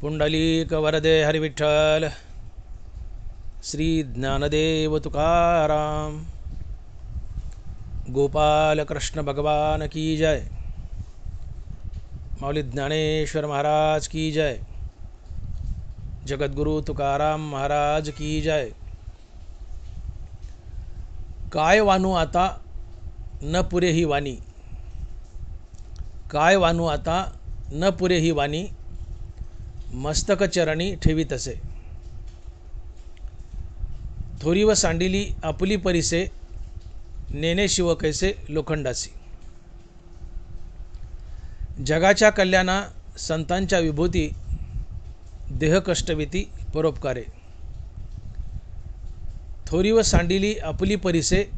पुंडलीक वरदे हरिविठ्ठल श्री ज्ञानदेव तुकाराम गोपाल कृष्ण भगवान की जय। माऊली ज्ञानेश्वर महाराज की जय। जगद्गुरु तुकाराम महाराज की जय। काय वानू आता न पुरे ही वाणी, काय वानू आता न पुरे ही वाणी, मस्तक चरणी ठेवीत असे। थोरी व सांडिली आपुली परिसे, नेने शिव कैसे लोखंडासी। जगाच्या कल्याणा संतांच्या विभूती, देह कष्टविती परोपकारे। थोरी व सांडिली आपुली परिसे,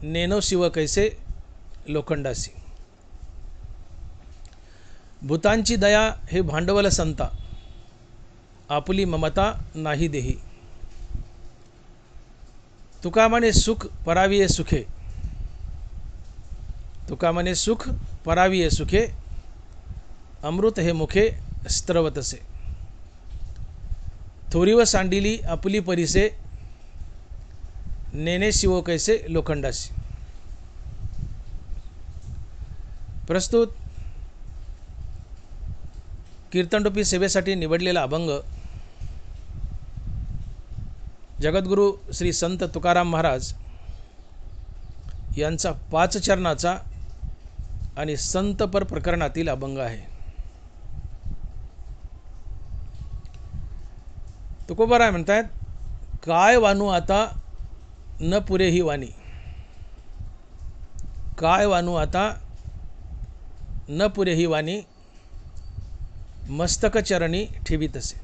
नेनो शिव कैसे लोखंडासी। भूतांची दया हे भांडवल संता, आपुली ममता नाही देही। तुका म्हणे सुख पराविये सुखे, तुका म्हणे सुख पराविये सुखे, अमृत हे मुखे स्त्रवतसे। थोरी व सांडिली आपुली परिसे, नेने शिव कैसे लोखंडासी। प्रस्तुत कीर्तनरूपी सेवेसाठी निवडलेला अभंग जगद्गुरु श्री संत तुकाराम महाराज यांचा 5 चरणाचा आणि संतपर प्रकरणातील अभंग आहे। तुकोबाराय म्हणतात, काय वानू आता न पुरे ही वाणी, काय वानू आता न पुरे ही वाणी, मस्तक चरणी ठेवीत असे।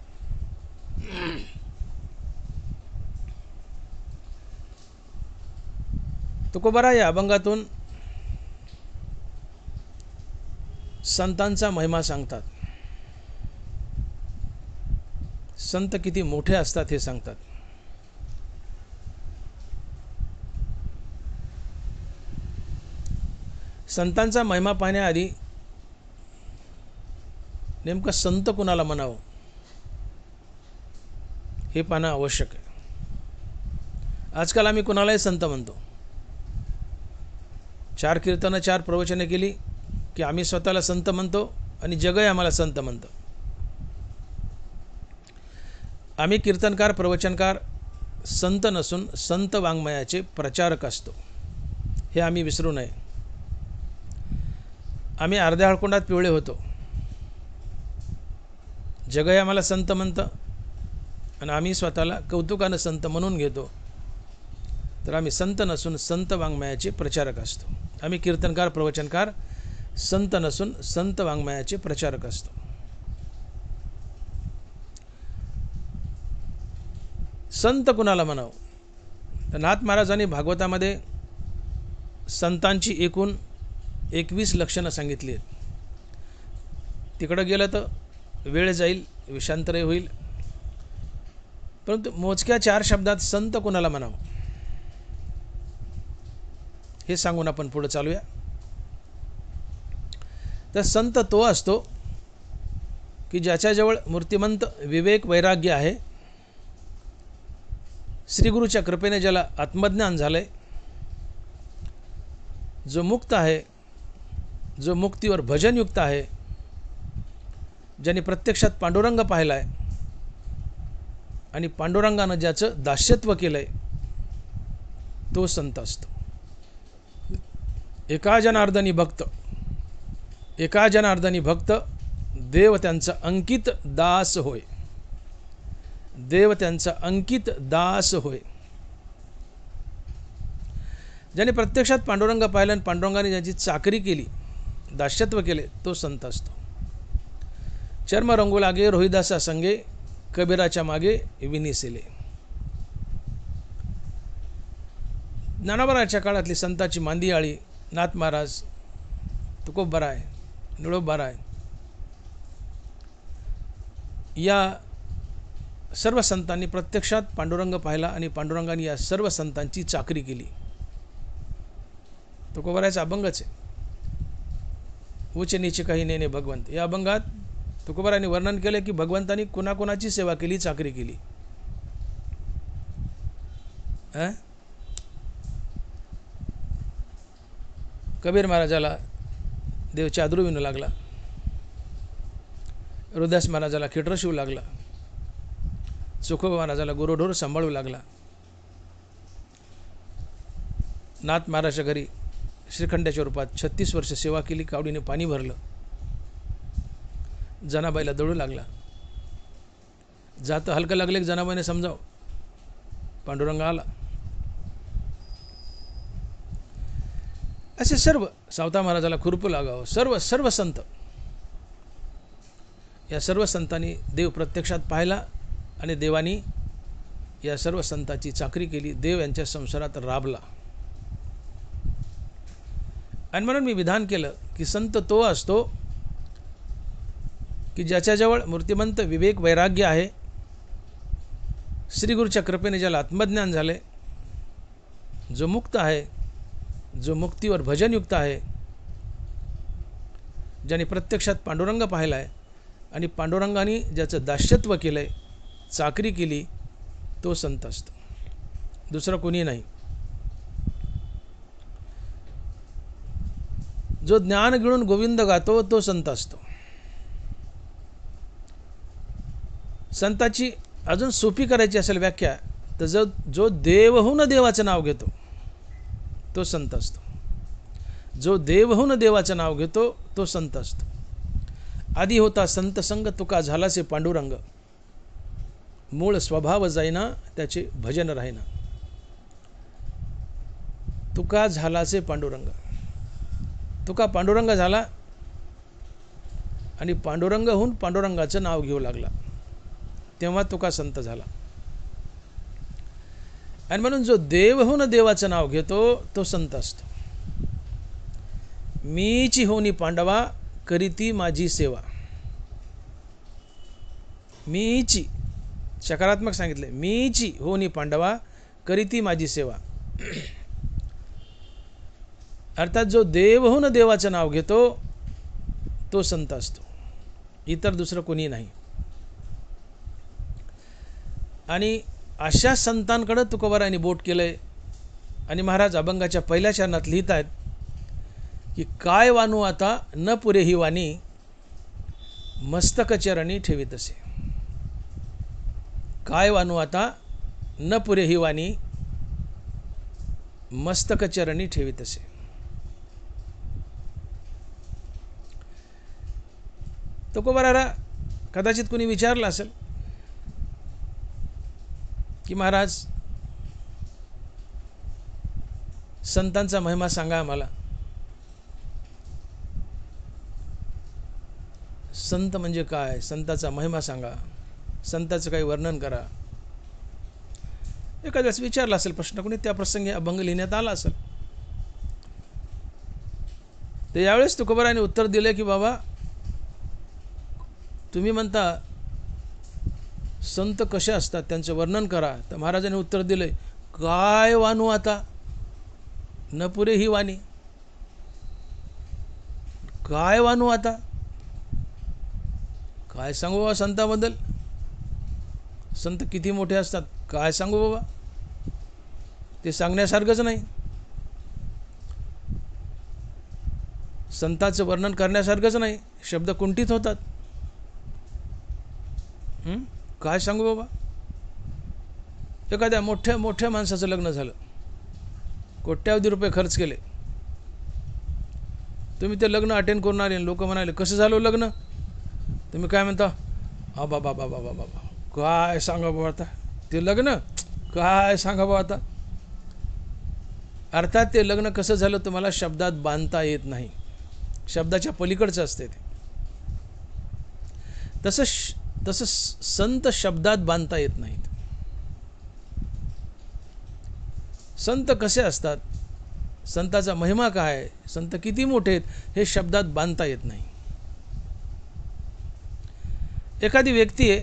तुकोबाराय या अभंगातून संतांचा महिमा सांगतात। संत किती मोठे असतात हे सांगतात। संतांचा महिमा पाहण्याआधी नेमकं संत कुणाला म्हणावं हे पाहणं आवश्यक आहे। आजकाल आम्ही कुणालाही संत म्हणतो। 4 कीर्तनं 4 प्रवचने केली की आम्ही स्वतःला संत म्हणतो आणि जगही आम्हाला संत म्हणतं। आम्ही कीर्तनकार प्रवचनकार संत नसून संत वाङ्मयाचे प्रचारक असतो, हे आम्ही विसरू नये। आम्ही अर्ध्या हळकुंडात पिवळे होतो। जगही आम्हाला संत म्हणतं आणि आम्ही स्वतःला कौतुकानं संत म्हणून घेतो, तर आम्ही संत नसून संत वाङ्मयाचे प्रचारक असतो। आम्ही कीर्तनकार प्रवचनकार संत नसून संत वाङ्मयाचे प्रचारक असतो। संत कुणाला म्हणावं, तर नाथ महाराजांनी भागवतामध्ये संतांची एकूण 21 लक्षणं सांगितली आहेत। तिकडं गेलं तर वेळ जाईल, विषांतरही होईल, परंतु मोजक्या 4 शब्दात संत कुणाला म्हणावं हे सांगून आपण पुढे चालूया। तर संत तो असतो की ज्याच्याजवळ मूर्तिमंत विवेक वैराग्य आहे, श्रीगुरूच्या कृपेने ज्याला आत्मज्ञान झालंय, जो मुक्त आहे, जो मुक्तीवर भजनयुक्त आहे, ज्याने प्रत्यक्षात पांडुरंग पाहिलाय आणि पांडुरंगानं ज्याचं दास्यत्व केलंय, तो संत असतो। एका जनार्दनी भक्त, एका जनार्दनी भक्त, देव त्यांचा अंकित दास होय, देव त्यांचा अंकित दास होय। ज्याने प्रत्यक्षात पांडुरंग पाहिलं आणि पांडुरंगाने ज्याची चाकरी केली, दास्यत्व केले, तो संत असतो। चर्म रंगू लागे रोहिदासा संगे, कबीराच्या मागे विनिसेले। ज्ञानोबाराच्या काळातली संताची मांदी आळी नाथ महाराज, तुकोबराय, निळोबाराय या सर्व संतांनी प्रत्यक्षात पांडुरंग पाहिला आणि पांडुरंगाने या सर्व संतांची चाकरी केली। तुकोबरायचा अभंगच आहे, ऊंच नीच काही नेने भगवंत। या अभंगात तुकोबारांनी वर्णन केलं की भगवंतानी कुणाकुणाची सेवा केली, चाकरी केली. कबीर महाराजाला देव चादरू विणू लागला, हृदयास महाराजाला खेटर शिवू लागला, सुखोबा महाराजाला गुरुढोर सांभाळू लागला. नाथ महाराजच्या घरी श्रीखंडाच्या रूपात 36 वर्ष सेवा केली, कावडीने पाणी भरलं, जनाबाईला दळू लागला. जातं हलकं लागले की जनाबाईने समजाव, पांडुरंग आला. असे सर्व सावता महाराजाला खुरपू लागावं. सर्व संत, या सर्व संतांनी देव प्रत्यक्षात पाहिला आणि देवानी या सर्व संतांची चाकरी केली. देव यांच्या संसारात राबला. आणि म्हणून मी विधान केलं की संत तो असतो की ज्याच्याजवळ मूर्तिमंत विवेक वैराग्य आहे, श्रीगुरूच्या कृपेने ज्याला आत्मज्ञान झाले, जो मुक्त आहे, जो मुक्तीवर भजनयुक्त आहे, ज्याने प्रत्यक्षात पांडुरंग पाहिला आहे आणि पांडुरंगाने ज्याचं दास्यत्व केलं आहे, चाकरी केली, तो संत असतो. दुसरं कोणी नाही. जो ज्ञान गिळून गोविंद गातो तो संत असतो. संताची अजून सोपी करायची असेल व्याख्या तर जो देवहून देवाचं नाव घेतो तो संत असतो. जो देवहून देवाचं नाव घेतो तो संत असतो. आधी होता संत संग तुका झालासे पांडुरंग, मूळ स्वभाव जाईना त्याचे भजन राहीना. तुका झालासे पांडुरंग, तुका पांडुरंग झाला आणि पांडुरंग होऊन पांडुरंगाचं नाव घेऊ लागला, तेव्हा तुका संत झाला. आणि म्हणून जो देवहून देवाचं नाव घेतो तो संत असतो. मीची होनी पांडवा करीती माझी सेवा. मीची सकारात्मक सांगितले, मीची होनी पांडवा करीती माझी सेवा. अर्थात जो देवहून देवाचं नाव घेतो तो संत असतो, इतर दुसरं कोणी नाही. आणि अशा संतांकडे तुकोबारायांनी बोट केलंय. आणि महाराज अभंगाच्या पहिल्या चरणात लिहित आहेत की काय वानू आता न पुरे ही वाणी, मस्तक चरणी ठेवीत असे. काय वानू आता न पुरे ही वाणी, मस्तक चरणी ठेवीत असे. तुकोबाराला कदाचित कोणी विचारलं असेल की महाराज संतांचा महिमा सांगा आम्हाला. संत म्हणजे काय, संताचा महिमा सांगा, संताचं काही वर्णन करा. एखाद्यास विचारला असेल प्रश्न कोणी, त्या प्रसंगी अभंग लिहिण्यात आला असेल. तर यावेळेस तुकोबाराने उत्तर दिले की बाबा तुम्ही म्हणता संत कसे असतात त्यांचं वर्णन करा. तर महाराजांनी उत्तर दिले, काय वानू आता न पुरे ही वाणी. काय वानू आता, काय सांगू बाबा संताबद्दल. संत किती मोठे असतात काय सांगू बाबा, ते सांगण्यासारखंच नाही. संताचं वर्णन करण्यासारखंच नाही, शब्द कुंठित होतात. काय सांगू बाबा. एखाद्या मोठ्या मोठ्या माणसाचं लग्न झालं, कोट्यावधी रुपये खर्च केले, तुम्ही ते लग्न अटेंड करून आले, लोक म्हणाले कसं झालं लग्न, तुम्ही काय म्हणता, हा बाबा बाबा बाबा बाबा काय सांगा बाबा आता ते लग्न, काय सांगा बाबा आता. अर्थात ते लग्न कसं झालं तुम्हाला शब्दात बांधता येत नाही, शब्दाच्या पलीकडचं असते ते. तसं संत शब्दात बांधता येत नाहीत. संत कसे असतात, संताचा महिमा काय, संत किती मोठे आहेत, हे शब्दात बांधता येत नाही. एखादी व्यक्ती आहे,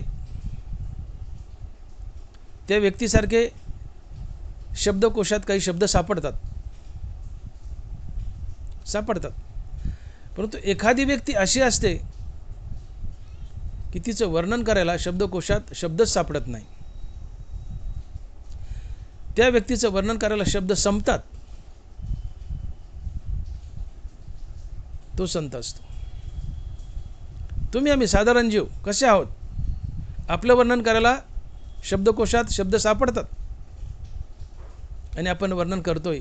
त्या व्यक्तीसारखे शब्दकोशात काही शब्द सापडतात, परंतु एखादी व्यक्ती अशी असते की तिचं वर्णन करायला शब्दकोशात शब्दच सापडत नाही. त्या व्यक्तीचं वर्णन करायला शब्द संपतात, तो संत असतो. तुम्ही आम्ही साधारण जीव कसे आहोत, आपलं वर्णन करायला शब्दकोशात शब्द सापडतात आणि आपण वर्णन करतोय.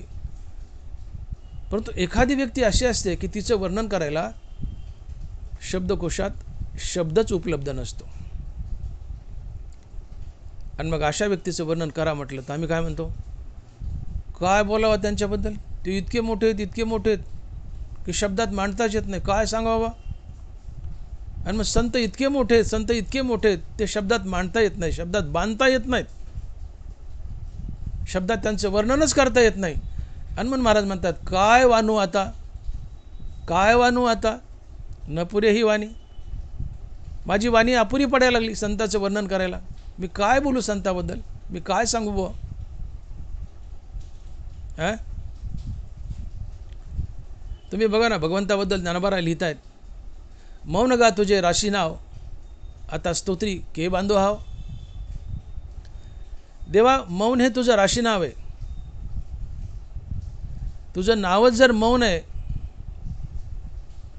परंतु एखादी व्यक्ती अशी असते की तिचं वर्णन करायला शब्दकोशात शब्दच उपलब्ध नसतो. आणि मग अशा व्यक्तीचं वर्णन करा म्हटलं तर आम्ही काय म्हणतो, काय बोलावं त्यांच्याबद्दल, ते इतके मोठे आहेत, इतके मोठे आहेत की शब्दात मांडताच येत नाही, काय सांगावं. आणि मग संत इतके मोठे आहेत, संत इतके मोठे आहेत, ते शब्दात मांडता येत नाही, शब्दात बांधता येत नाहीत, शब्दात त्यांचं वर्णनच करता येत नाही. हनुमान महाराज म्हणतात, काय वानू आता, काय वानू आता, न पुरे ही वाणी. माझी वाणी अपुरी पडायला लागली संताचं वर्णन करायला. मी काय बोलू संताबद्दल, मी काय सांगू बुवा. तुम्ही बघा ना, भगवंताबद्दल ज्ञानोबा लिहित आहेत, मौन गा तुझे राशी नाव, आता स्तोत्री के बांधो हाव. देवा, मौन हे तुझं राशी नाव आहे. तुझं नावच जर मौन आहे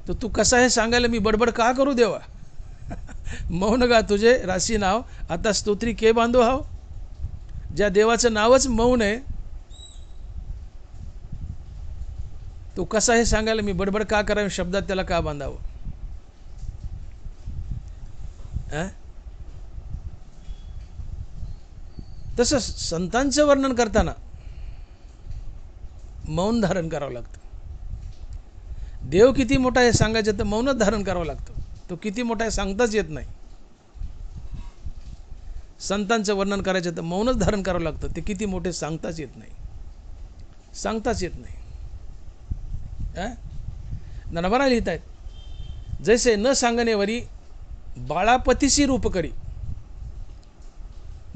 तर तू कसा हे सांगायला मी बडबड का करू देवा. मौन गा तुझे राशी नाव, आता स्तोत्री के बांधो हाव. ज्या देवाचं नावच मौन आहे, तो कसा हे सांगायला मी बडबड का करावी, शब्दात त्याला का बांधावं. तसं संतांचं वर्णन करताना मौन धारण करावं लागतं. देव किती मोठा आहे सांगायचं तर मौनच धारण करावं लागतं. तो किती मोठा आहे सांगताच येत नाही. संतांचं वर्णन करायचं तर मौनच धारण करावं लागतं. ते किती मोठे सांगताच येत नाही, सांगताच येत नाही. ननवरा लिहित आहेत, जैसे न सांगणेवरी बाळापतीसी रूप करी,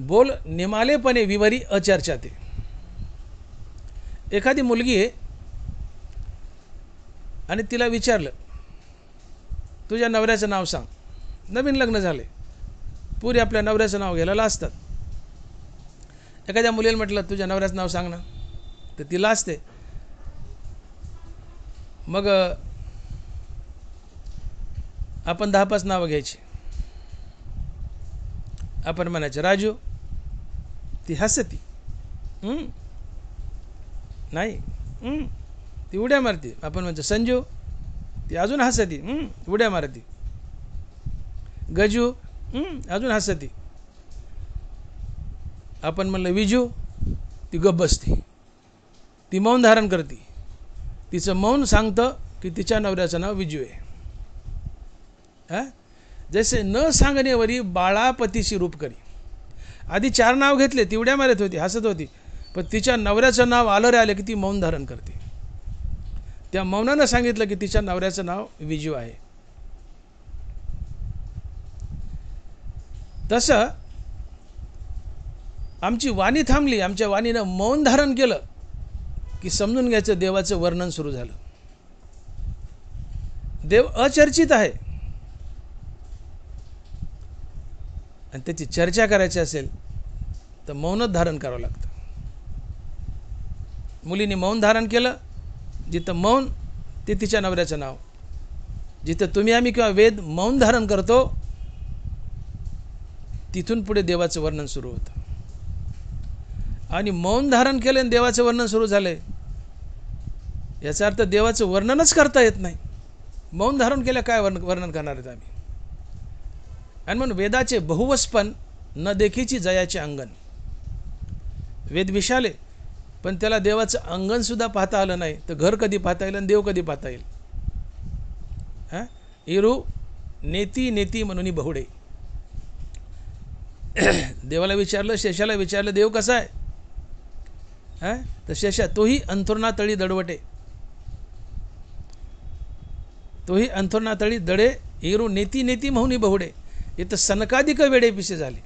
बोल निमालेपणे विवरी अचर्चा ते. एखादी मुलगी आहे आणि तिला विचारलं, तुझ्या नवऱ्याचं नाव सांग. नवीन लग्न झाले, पुरी आपल्या नवऱ्याचं नाव घ्यायला असतात. एखाद्या मुलीला म्हटलं तुझ्या नवऱ्याचं नाव सांग ना, तर तिला असते. मग आपण 10-5 नावं घ्यायची. आपण म्हणायचं राजू, ती हसती, नाही ती उड्या मारते. आपण म्हणतो संजू, ती अजून हसती, उड्या मारती. गजू, अजून हसती. आपण म्हणलं विजू, ती गप्प बसती, ती मौन धारण करते. तिचं मौन सांगतं की तिच्या नवऱ्याचं नाव विजू आहे. जैसे न सांगणेवरी बाळापतीशी रूप करी. आधी 4 नाव घेतले, ती उड्या मारत होती, हसत होती, पण तिच्या नवऱ्याचं नाव आलं रे आलं की ती मौन धारण करते. त्या मौनानं सांगितलं की तिच्या नवऱ्याचं नाव विजू आहे. तसं आमची वाणी थांबली, आमच्या वाणीनं मौन धारण केलं की समजून घ्यायचं देवाचं वर्णन सुरू झालं. देव अचर्चित आहे आणि त्याची चर्चा करायची असेल तर मौनच धारण करावं लागतं. मुलीने मौन धारण केलं, जिथं मौन ते तिच्या नवऱ्याचं नाव. जिथं तुम्ही आम्ही किंवा वेद मौन धारण करतो, तिथून पुढे देवाचं वर्णन सुरू होतं. आणि मौन धारण केलं आणि देवाचं वर्णन सुरू झालंय, याचा अर्थ देवाचं वर्णनच करता येत नाही. मौन धारण केलं काय वर्णन करणार आहेत आम्ही. आणि म्हणून वेदाचे बहुवस्पन न देखीची जयाचे अंगण. वेद विशाले पण त्याला देवाचं अंगण सुद्धा पाहता आलं नाही, तर घर कधी पाहता येईल आणि देव कधी पाहता येईल. इरू नेती नेती म्हणून बहुडे. देवाला विचारलं, शेषाला विचारलं, देव कसा आहे. तर शेषा, तोही अंथरुणातळी दडवटे, तोही अंथरुणातळी दडे. इरू नेती नेती म्हणून बहुडे. इथं सनकादिक वेडे पिसे झाले.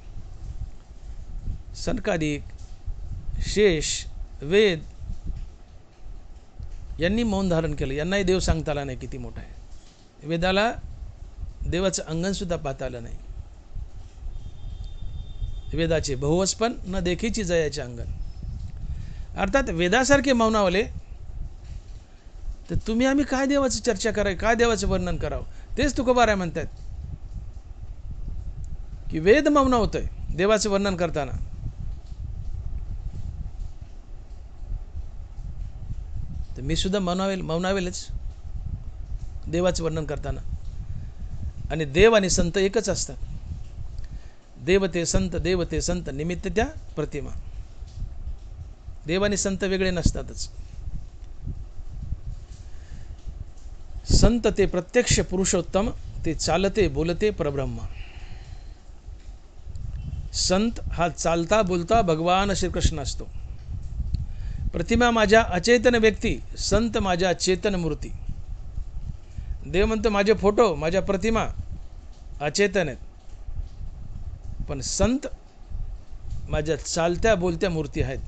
सनकादिक, शेष, वेद यांनी मौन धारण केलं. यांनाही देव सांगता आला नाही किती मोठा आहे. वेदाला देवाचं अंगण सुद्धा पाहता आलं नाही. वेदाचे बहुवचपण न देखीची जयाचे अंगण. अर्थात वेदासारखे मौनावले तर तुम्ही आम्ही काय देवाची चर्चा करावी, काय देवाचं वर्णन करावं. तेच तुकोबाराय म्हणतात की वेद मौन होतोय देवाचं वर्णन करताना. तर मी सुद्धा मौनावेलच देवाचं वर्णन करताना. आणि देव आणि संत एकच असतात. देवते संत निमित्त त्या प्रतिमा. देव आणि संत वेगळे नसतातच. संत ते प्रत्यक्ष पुरुषोत्तम, ते चालते बोलते परब्रह्म. संत हा चालता बोलता भगवान श्रीकृष्ण असतो. प्रतिमा माझ्या अचेतन व्यक्ती, संत माझ्या चेतन मूर्ती. देव म्हणतो माझे फोटो, माझ्या प्रतिमा अचेतन आहेत, पण संत माझ्या चालत्या बोलत्या मूर्ती आहेत.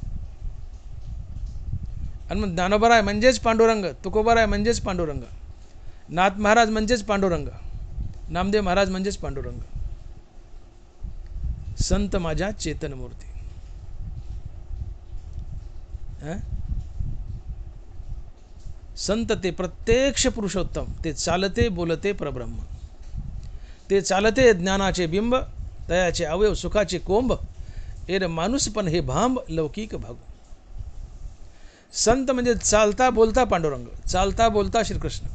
आणि मग ज्ञानोबराय म्हणजेच पांडुरंग, तुकोबाराय म्हणजेच पांडुरंग, नाथ महाराज म्हणजेच पांडुरंग, नामदेव महाराज म्हणजेच पांडुरंग. संत माझ्या चेतन मूर्ती. संत ते प्रत्यक्ष पुरुषोत्तम, ते चालते बोलते परब्रह्म. ते चालते ज्ञानाचे बिंब, तयाचे अवयव सुखाचे कोंब, एर माणूस पण हे भांब लौकिक भागू. संत म्हणजे चालता बोलता पांडुरंग, चालता बोलता श्रीकृष्ण.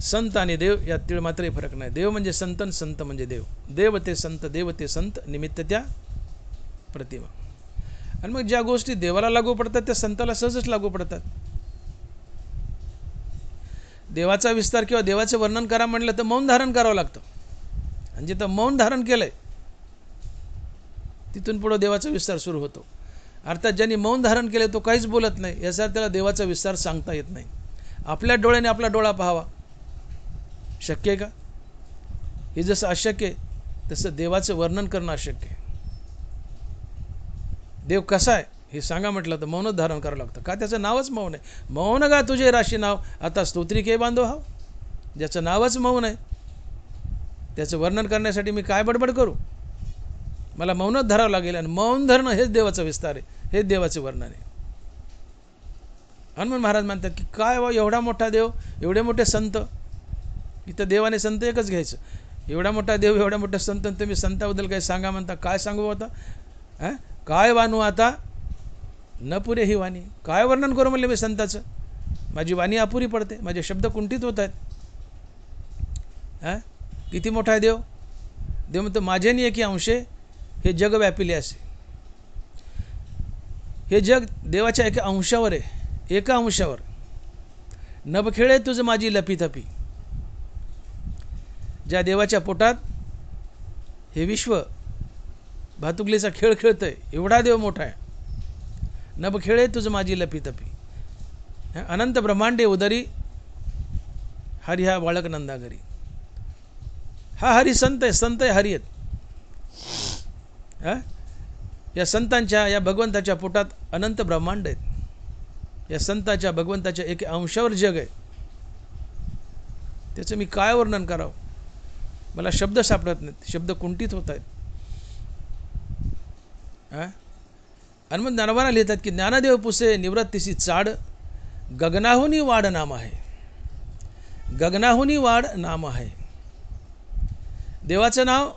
संत आणि देव यात तीळ मात्रही फरक नाही. देव म्हणजे संत, संत म्हणजे देव. देव ते संत निमित्त त्या प्रतिमा. आणि मग ज्या गोष्टी देवाला लागू पडतात त्या संताला सहजच लागू पडतात. देवाचा विस्तार किंवा देवाचे वर्णन करा म्हटलं तर मौन धारण करावं लागतं. आणि जिथं मौन धारण केलंय तिथून पुढे देवाचा विस्तार सुरू होतो. अर्थात ज्यांनी मौन धारण केले तो काहीच बोलत नाही, याचा त्याला देवाचा विस्तार सांगता येत नाही. आपल्या डोळ्याने आपला डोळा पाहावा शक्य आहे का? हे जसं अशक्य आहे तसं देवाचं वर्णन करणं अशक्य आहे. देव कसा आहे हे सांगा म्हटलं तर मौनच धारण करावं लागतं. का? त्याचं नावच मौन आहे. मौन गा तुझे राशी नाव, आता स्तोत्रिके बांधव हाव. ज्याचं नावच मौन आहे त्याचं वर्णन करण्यासाठी मी काय बडबड करू? मला मौनच धरावं लागेल. आणि मौन धरणं हेच देवाचा विस्तार आहे, हेच देवाचे वर्णन आहे. हनुमान महाराज म्हणतात की काय वा एवढा मोठा देव, एवढे मोठे संत. इथं देव आणि संत एकच घ्यायचं. एवढा मोठा देव, एवढा मोठा संत, तुम्ही संताबद्दल काही सांगा म्हणता. काय सांगू आता? काय वानू आता न पुरे ही वाणी. काय वर्णन करू म्हणले मी संताचं? माझी वाणी अपुरी पडते, माझे शब्द कुंठित होत आहेत. किती मोठा आहे देव. देव म्हणतो माझे नाही की अंशे हे जग व्यापिले असे. हे जग देवाच्या एका अंशावर आहे, एका अंशावर. नभखेळे तुझ माझी लपीथपी. ज्या देवाच्या पोटात हे विश्व भातुकलीचा खेळ खेळतंय एवढा देव मोठा आहे. नभखेळे तुझ माझी लपीथपी. अनंत ब्रह्मांडे उदरी हरी हा बाळक नंदागरी. हा हरी संत आहे, संत आहे हरी आहेत. या संतांच्या, या भगवंताच्या पोटात अनंत ब्रह्मांड आहेत. या संतांच्या भगवंताच्या एक अंशावर जग आहे. त्याचं मी काय वर्णन करावं? मला शब्द सापडत नाहीत, शब्द कुंठित होत आहेत. आणि मग ज्ञानोबा लिहितात की ज्ञानदेव पुसे निवृत्तीसी चाड, गगनाहुनी वाढ नाम आहे. गगनाहुनी वाढ नाम आहे. देवाचं नाव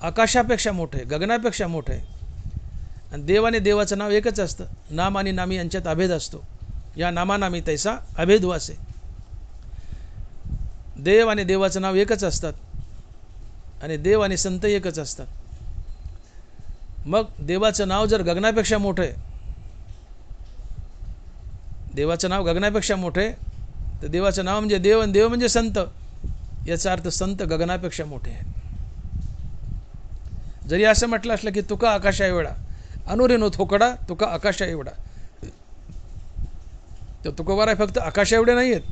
आकाशापेक्षा मोठं आहे, गगनापेक्षा मोठं आहे. आणि देव आणि देवाचं नाव एकच असतं. नाम आणि नामी यांच्यात अभेद असतो. या नामानामी तैसा अभेद वासे. देव आणि देवाचं नाव एकच असतात आणि देव आणि संत एकच असतात. मग देवाचं नाव जर गगनापेक्षा मोठं आहे, देवाचं नाव गगनापेक्षा मोठं आहे, तर देवाचं नाव म्हणजे देव आणि देव म्हणजे संत. याचा अर्थ संत गगनापेक्षा मोठे आहेत. जरी असं म्हटलं असलं की तुका आकाशा एवढा, अनुरेनो थोकडा तुका आकाशा एवढा, तर तुकोबाराय फक्त आकाशा एवढे नाही आहेत.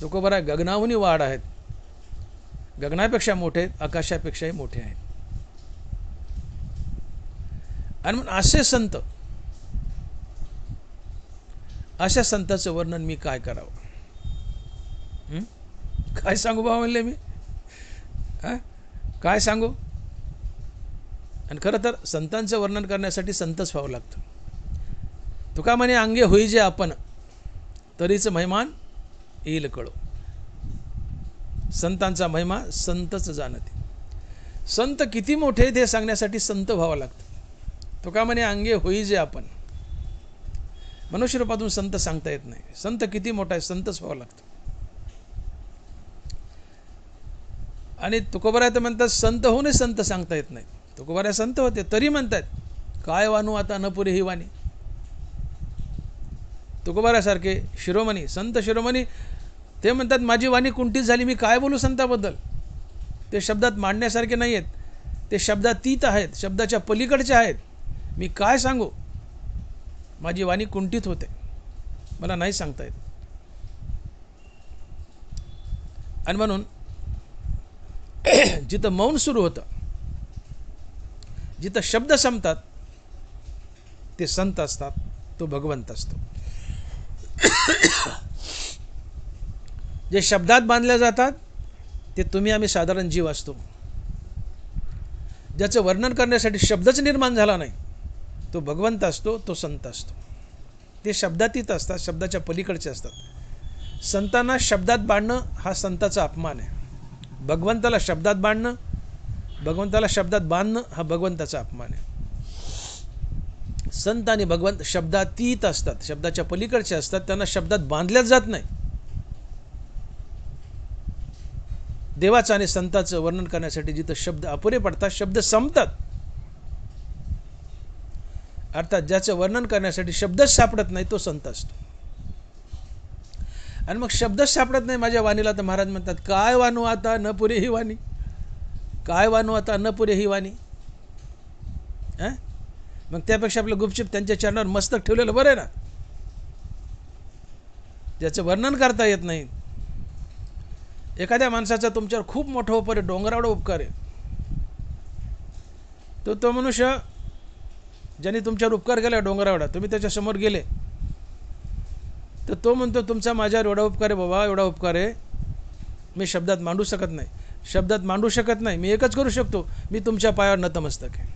तुकोबाराय गगनाहुनी वाढ आहेत. गगनापेक्षा मोठे आहेत, आकाशापेक्षाही मोठे आहेत. आणि म्हणून असे संत, अशा संताचं वर्णन मी काय करावं? काय सांगू बा म्हणले मी? काय सांगू. आणि खरं तर संतांचं वर्णन करण्यासाठी संतच व्हावं लागतं. तुका म्हणे अंगे होई जे आपण, तरीच महिमान येईल कळो. संतांचा महिमा संतच जाणते. संत किती मोठे ते सांगण्यासाठी संत व्हावं लागतं. तुका म्हणे अंगे होई जे आपण, मनुष्य रूपातून संत सांगता येत नाही. संत किती मोठा आहे, संतच व्हावं लागतं. आणि तुकोबाराय तर म्हणतात संत होऊनही संत सांगता येत नाही. तुकोबाराय संत होते तरी म्हणतात काय वानू आता न पुरे ही वाणी. तुकोबारासारखे शिरोमणी, संत शिरोमणी, ते म्हणतात माझी वाणी कुंठीत झाली, मी काय बोलू संताबद्दल. ते शब्दात मांडण्यासारखे नाही आहेत, ते शब्दातीत आहेत, शब्दाच्या पलीकडचे आहेत. मी काय सांगू, माझी वाणी कुंठित होते, मला नाही सांगता येत. आणि म्हणून जिथं मौन सुरू होतं, जिथं शब्द संपतात, ते संत असतात, तो भगवंत असतो. जे शब्दात बांधले जातात ते तुम्ही आम्ही साधारण जीव असतो. ज्याचं वर्णन करण्यासाठी शब्दच निर्माण झाला नाही, तो भगवंत असतो, तो संत असतो. ते शब्दातीत असतात, शब्दाच्या पलीकडचे असतात. संतांना शब्दात बांधणं हा संताचा अपमान आहे. भगवंताला शब्दात बांधणं, भगवंताला शब्दात बांधणं हा भगवंताचा अपमान आहे. संत आणि भगवंत शब्दातीत असतात, शब्दाच्या पलीकडचे असतात, त्यांना शब्दात बांधल्याच जात नाही. देवाचं आणि संताचं वर्णन करण्यासाठी जिथं शब्द अपुरे पडतात, शब्द संपतात, अर्थात ज्याचं वर्णन करण्यासाठी शब्दच सापडत नाही, तो संत असतो. आणि मग शब्दच सापडत नाही माझ्या वाणीला, तर महाराज म्हणतात काय वानू आता न पुरे ही वाणी. काय वानू आता न पुरे ही वाणी. मग त्यापेक्षा आपलं गुपचूप त्यांच्या चरणावर मस्तक ठेवलेलं बरं आहे ना. ज्याचं वर्णन करता येत नाही. एखाद्या माणसाचा तुमच्यावर खूप मोठा उपकार आहे, डोंगरावढा उपकार आहे, तो मनुष्य ज्याने तुमच्यावर उपकार केला डोंगरावढा, तुम्ही त्याच्यासमोर गेले तर तो म्हणतो तुमचा माझ्यावर एवढा उपकार आहे बाबा, एवढा उपकार आहे, मी शब्दात मांडू शकत नाही, शब्दात मांडू शकत नाही. मी एकच करू शकतो, मी तुमच्या पायावर नतमस्तक आहे.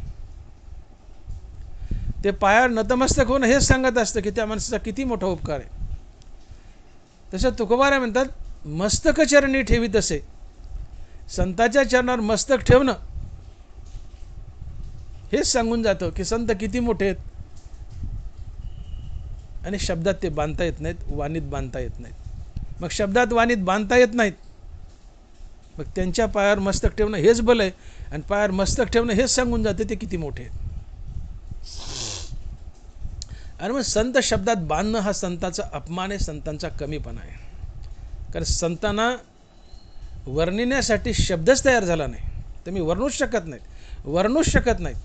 ते पायावर नतमस्तक होणं हेच सांगत असतं की त्या माणसाचा किती मोठा उपकार आहे. तसं तुकोबाराय म्हणतात मस्तक चरणी ठेवीत असे. संताच्या चरणावर मस्तक ठेवणं हेच सांगून जातं की संत किती मोठे आहेत. आणि शब्दात ते बांधता येत नाहीत, वाणीत बांधता येत नाहीत. मग शब्दात वाणीत बांधता येत नाहीत, मग त्यांच्या पायावर मस्तक ठेवणं हेच बल आहे. आणि पायावर मस्तक ठेवणं हेच सांगून जाते ते किती मोठे आहेत. आणि मग संत शब्दात बांधणं हा संताचा अपमान आहे, संतांचा कमीपणा आहे. कारण संतांना वर्णिण्यासाठी शब्दच तयार झाला नाही, तर मी वर्णूच शकत नाहीत, वर्णूच शकत नाहीत.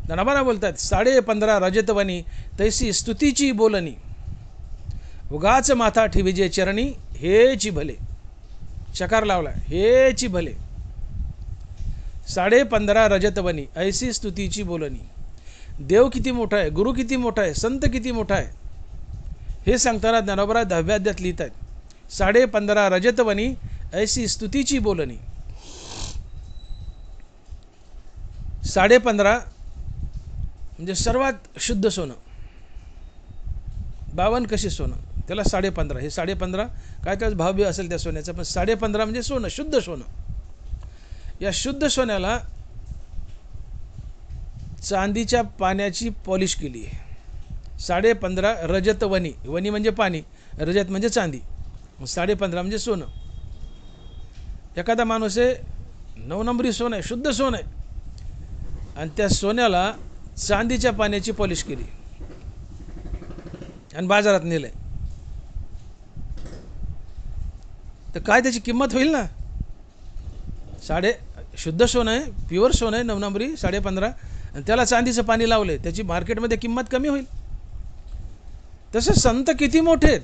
ज्ञानोबा बोलतात 15.5 रजतवनी तैसी स्तुतीची बोलणी, उगाच माथा ठेविजे चरणी हेची भले. चकार लावला, हेची भले. 15.5 रजतवनी ऐसी स्तुतीची बोलणी. देव किती मोठा आहे, गुरु किती मोठा आहे, संत किती मोठा आहे, हे सांगताना ज्ञानोबा 10व्या अध्यायात लिहित आहेत. 15.5 रजतवनी ऐसी स्तुतीची बोलणी. 15.5 म्हणजे सर्वात शुद्ध सोनं. 52 कशी सोनं, त्याला 15.5. हे 15.5 काय त्याच भाव बी असेल त्या सोन्याचा, पण 15.5 म्हणजे सोनं, शुद्ध सोनं. या शुद्ध सोन्याला चांदीच्या पाण्याची पॉलिश केली आहे. 15.5 रजत वनी, वनी म्हणजे पाणी, रजत म्हणजे चांदी, 15.5 म्हणजे सोनं. एखादा माणूस आहे 9 नंबरी सोनं आहे, शुद्ध सोनं आहे, आणि त्या सोन्याला चांदीच्या पाण्याची पॉलिश केली आणि बाजारात नेलंय, तर काय त्याची किंमत होईल ना. शुद्ध सोनं आहे, प्युअर सोनं आहे, 9 नंबरी 15.5, आणि त्याला चांदीचं पाणी लावलंय, त्याची मार्केटमध्ये किंमत कमी होईल. तसं संत किती मोठे आहेत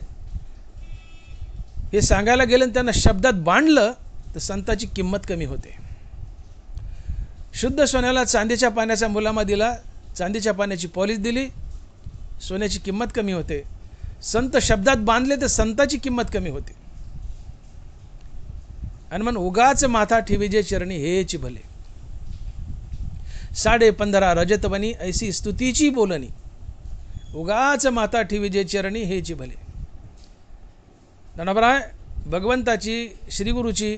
हे सांगायला गेलं आणि त्यांना शब्दात बांधलं तर संताची किंमत कमी होते. शुद्ध सोन्याला चांदीच्या पाण्याचा मुलामा दिला, चांदीच्या पाण्याची पॉलिश दिली, सोन्याची किंमत कमी होते. संत शब्दात बांधले तर संताची किंमत कमी होते. आणि मग उगाच माथा ठेवीजे चरणी हेची भले. 15.5 रजतवनी ऐसी स्तुतीची बोलणी. उगाच माथा ठेवीजे चरणी हेची भले. नानाबराय भगवंताची, श्रीगुरूची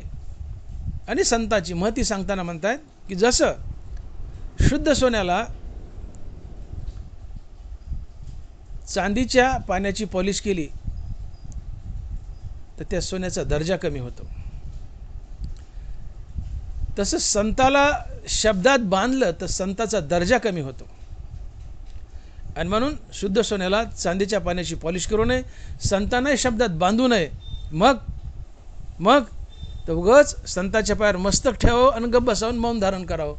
आणि संताची महती सांगताना म्हणतायत की जसं शुद्ध सोन्याला चांदीच्या पाण्याची पॉलिश केली तर त्या सोन्याचा दर्जा कमी होतो, तसं संताला शब्दात बांधलं तर संताचा दर्जा कमी होतो. आणि म्हणून शुद्ध सोन्याला चांदीच्या पाण्याची पॉलिश करू नये, संतांनाही शब्दात बांधू नये. मग तर उगाच संताच्या पायावर मस्तक ठेवावं आणि गप्प बसावून मौन धारण करावं.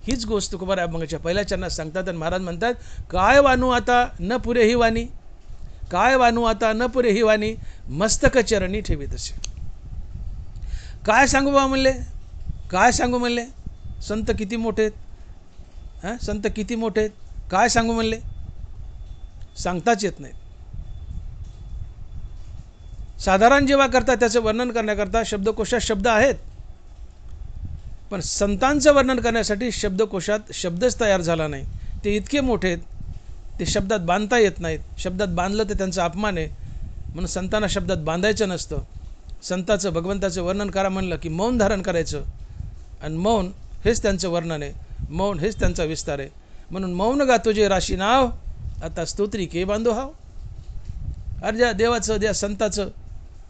हीच गोष्ट तुकोबाराय अभंगाच्या पहिल्या चरणात सांगतात. आणि महाराज म्हणतात, काय वानू आता न पुरे ही वाणी, काय वानू आता न पुरे ही वाणी, मस्तक चरणी ठेवी तसे. काय सांगू बा म्हणले, काय सांगू म्हणले, संत किती मोठे आहेत, हां संत किती मोठे आहेत, काय सांगू म्हणले, सांगताच येत नाहीत. साधारण जेव्हा करता त्याचं वर्णन करण्याकरता शब्दकोशात शब्द आहेत, पण संतांचं वर्णन करण्यासाठी शब्दकोशात शब्दच तयार झाला नाही. ते इतके मोठे आहेत, ते शब्दात बांधता येत नाहीत. शब्दात बांधलं तर त्यांचा अपमान आहे, म्हणून संतांना शब्दात बांधायचं नसतं. संताचं, भगवंताचं वर्णन करा म्हणलं की मौन धारण करायचं, आणि मौन हेच त्यांचं वर्णन आहे, मौन हेच त्यांचा विस्तार आहे. म्हणून मौन गातो जे राशी नाव, आता स्तोत्री के बांधो हाव. अरे ज्या देवाचं, ज्या संताचं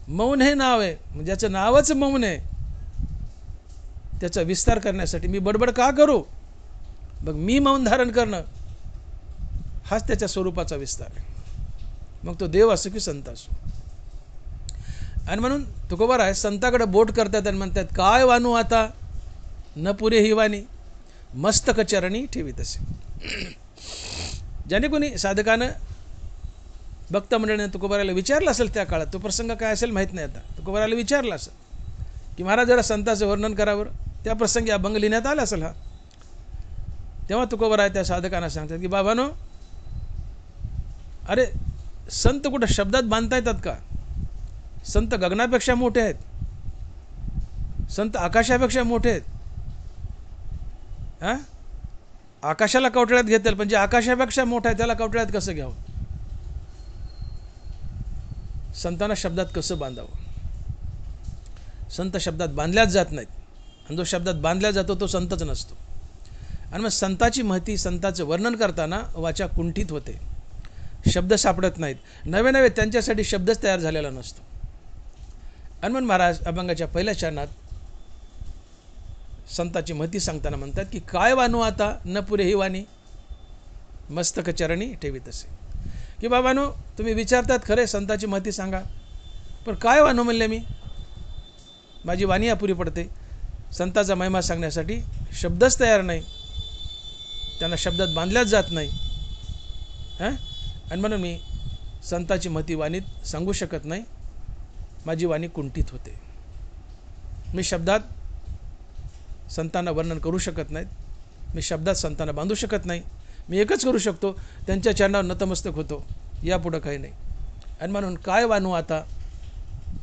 मौन हे नाव आहे, ज्याचं नावच मौन आहे, त्याचा विस्तार करण्यासाठी मी बडबड का करू. मग मी मौन धारण करणं हाच त्याच्या स्वरूपाचा विस्तार आहे. मग तो देव असो की संत असो. आणि म्हणून तुकोबाराय संताकडे बोट करतात आणि म्हणतात, काय वानू आता न पुरे ही वाणी, मस्तक चरणी ठेवी तसे. ज्याने कोणी साधकानं भक्त मंडळीने तुकोबारायला विचारलं असेल त्या काळात, तो प्रसंग काय असेल माहीत नाही, आता तुकोबारायला विचारलं असेल की महाराज जरा संताचं वर्णन करावर, त्या प्रसंगी अभंग लिहिण्यात आला असेल हा. तेव्हा तुकोबाराय त्या साधकांना सांगतात की बाबानो, अरे संत कुठं शब्दात बांधता येतात का. संत गगनापेक्षा मोठे आहेत, संत आकाशापेक्षा मोठे आहेत. हां आकाशाला कवटाळ्यात घेतील, पण जे आकाशापेक्षा मोठा आहे त्याला कवटाळ्यात कसं घ्यावं. संतांना शब्दात कसं बांधावं. संत शब्दात बांधल्याच जात नाहीत, आणि जो शब्दात बांधल्या जातो तो संतच नसतो. आणि मग संताची महती, संताचं वर्णन करताना वाचा कुंठित होते, शब्द सापडत नाहीत, नवे त्यांच्यासाठी शब्दच तयार झालेला नसतो. आणि मग महाराज अभंगाच्या पहिल्या चरणात संताची महती सांगताना म्हणतात की काय वानू आता न पुरे ही वाणी, मस्तक चरणी ठेवी तसे. की बाबानो, तुम्ही विचारतात खरे संताची महती सांगा, पण काय वानू म्हणले मी, माझी वाणी अपुरी पडते. संताचा महिमा सांगण्यासाठी शब्दच तयार नाही, त्यांना शब्दात बांधल्याच जात नाही. हां आणि म्हणून मी संताची महती वाणीत सांगू शकत नाही, माझी वाणी कुंठित होते. मी शब्दात संतांना वर्णन करू शकत नाहीत, मी शब्दात संतांना बांधू शकत नाही. मी एकच करू शकतो, त्यांच्या चरणावर नतमस्तक होतो, यापुढं काही नाही. आणि म्हणून काय वानू आता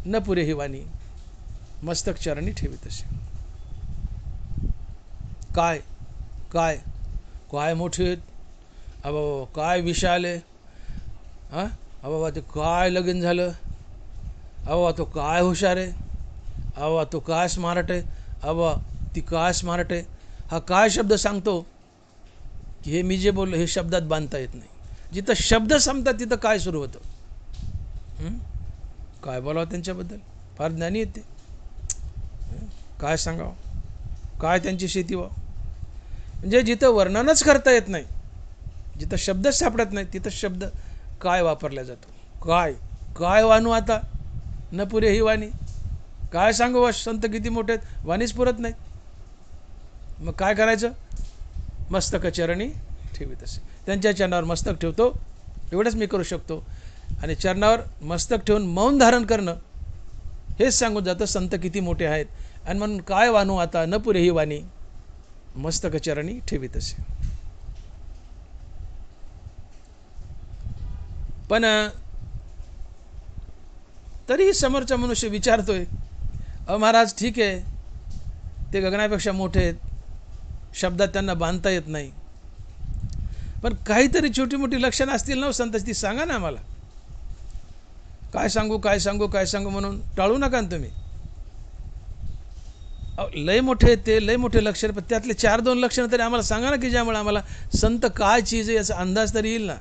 न पुरे ही वाणी, मस्तक चरणी ठेवी तसे. काय काय काय मोठे आहेत, अबा काय विशाल आहे, हां अबा ते काय लगीन झालं, अबा तो काय हुशार आहे, अबा तो काय स्मार्ट आहे, अबा ती काय स्मार्ट आहे. हा काय शब्द सांगतो की हे मी जे बोललो हे शब्दात बांधता येत नाही. जिथं शब्द संपतात तिथं काय सुरू होतं. काय बोलावं त्यांच्याबद्दल, फार ज्ञानी येते, काय सांगावं, काय त्यांची शेती व्हावं. म्हणजे जिथं वर्णनच करता येत नाही, जिथं शब्दच सापडत नाही, तिथं शब्द काय वापरला जातो. काय काय वानू आता न पुरे ही वाणी, काय सांगू वा संत किती मोठे आहेत, वाणीच पुरत नाही. मग काय करायचं, मस्तक चरणी ठेवी तसे. त्यांच्या चरणावर मस्तक ठेवतो, एवढंच मी करू शकतो. आणि चरणावर मस्तक ठेवून मौन धारण करणं हेच सांगून जातं संत किती मोठे आहेत. आणि म्हणून काय वानू आता न पुरे ही वाणी, मस्तक चरणी ठेवी तसे. पण तरीही समोरचा मनुष्य विचारतोय, अहो महाराज ठीक आहे, ते गगनापेक्षा मोठे आहेत, शब्दात त्यांना बांधता येत नाही, पण काहीतरी छोटी मोठी लक्षणं असतील ना संत, ती सांगा ना आम्हाला. काय सांगू काय सांगू काय सांगू म्हणून टाळू नका ना तुम्ही. लय मोठे ते लय मोठे लक्षण, पण त्यातले 4-2 लक्षणं तरी आम्हाला सांगा ना, की ज्यामुळे आम्हाला संत काय चीज आहे याचा अंदाज तरी येईल ना.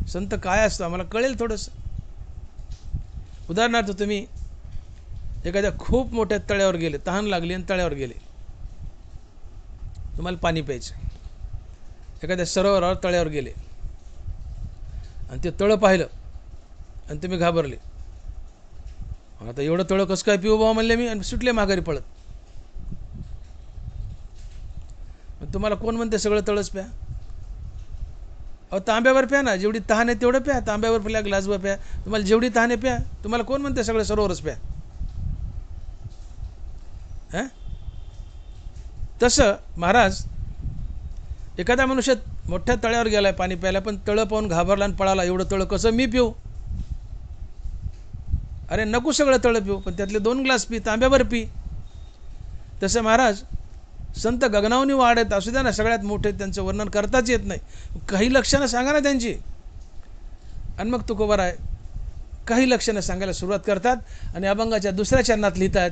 संत काय असतो आम्हाला कळेल थोडंसं. उदाहरणार्थ तुम्ही एखाद्या खूप मोठ्या तळ्यावर गेले, तहान लागली आणि तळ्यावर गेले, तुम्हाला पाणी प्यायचं. एखाद्या सरोवरावर तळ्यावर गेले आणि ते तळं पाहिलं आणि तुम्ही घाबरले. आता एवढं तळं कसं काय पिऊ बाबा म्हणले मी, आणि सुटले माघारी पळत. तुम्हाला कोण म्हणते सगळं तळच प्या? अहो तांब्यावर प्या ना, जेवढी तहान आहे तेवढं प्या. तांब्यावर प्या, ग्लासवर प्या, तुम्हाला जेवढी तहान आहे प्या. तुम्हाला कोण म्हणते सगळं सरोवरच प्या? हां, तसं महाराज एखाद्या मनुष्य मोठ्या तळ्यावर गेलाय पाणी प्यायला, पण तळं पाहून घाबरला आणि पळाला. एवढं तळं कसं मी पिऊ? अरे नको सगळं तळं पिऊ, पण त्यातले 2 ग्लास पी, तांब्यावर पी. तसं महाराज संत गगनावनी वाढत असू द्या ना, सगळ्यात मोठे, त्यांचं वर्णन करताच येत नाही. काही लक्षणं सांगा ना त्यांची. आणि मग तुकोबार आहे काही लक्षणं सांगायला सुरुवात करतात आणि अभंगाच्या 2ऱ्या चरणात लिहितात,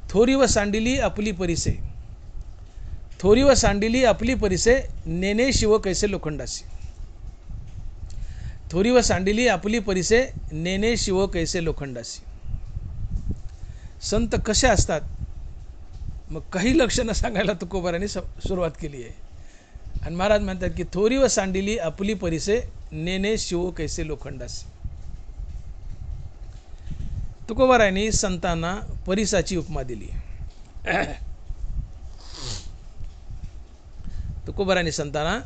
थोरी व सांडिली आपली परिसे, थोरी व सांडिली आपली परिसे, नेने शिव कैसे लोखंडासी. थोरी व सांडिली आपली परिसे, नेने शिव कैसे लोखंडासी. संत कसे असतात, मग काही लक्षणं सांगायला तुकोबारांनी सुरुवात केली आहे. आणि महाराज म्हणतात की थोरी व सांडिली आपली परिसे, नेने शिव कैसे लोखंडासी. तुकोबारांनी संतांना परिसाची उपमा दिली. तुकोबारांनी संतांना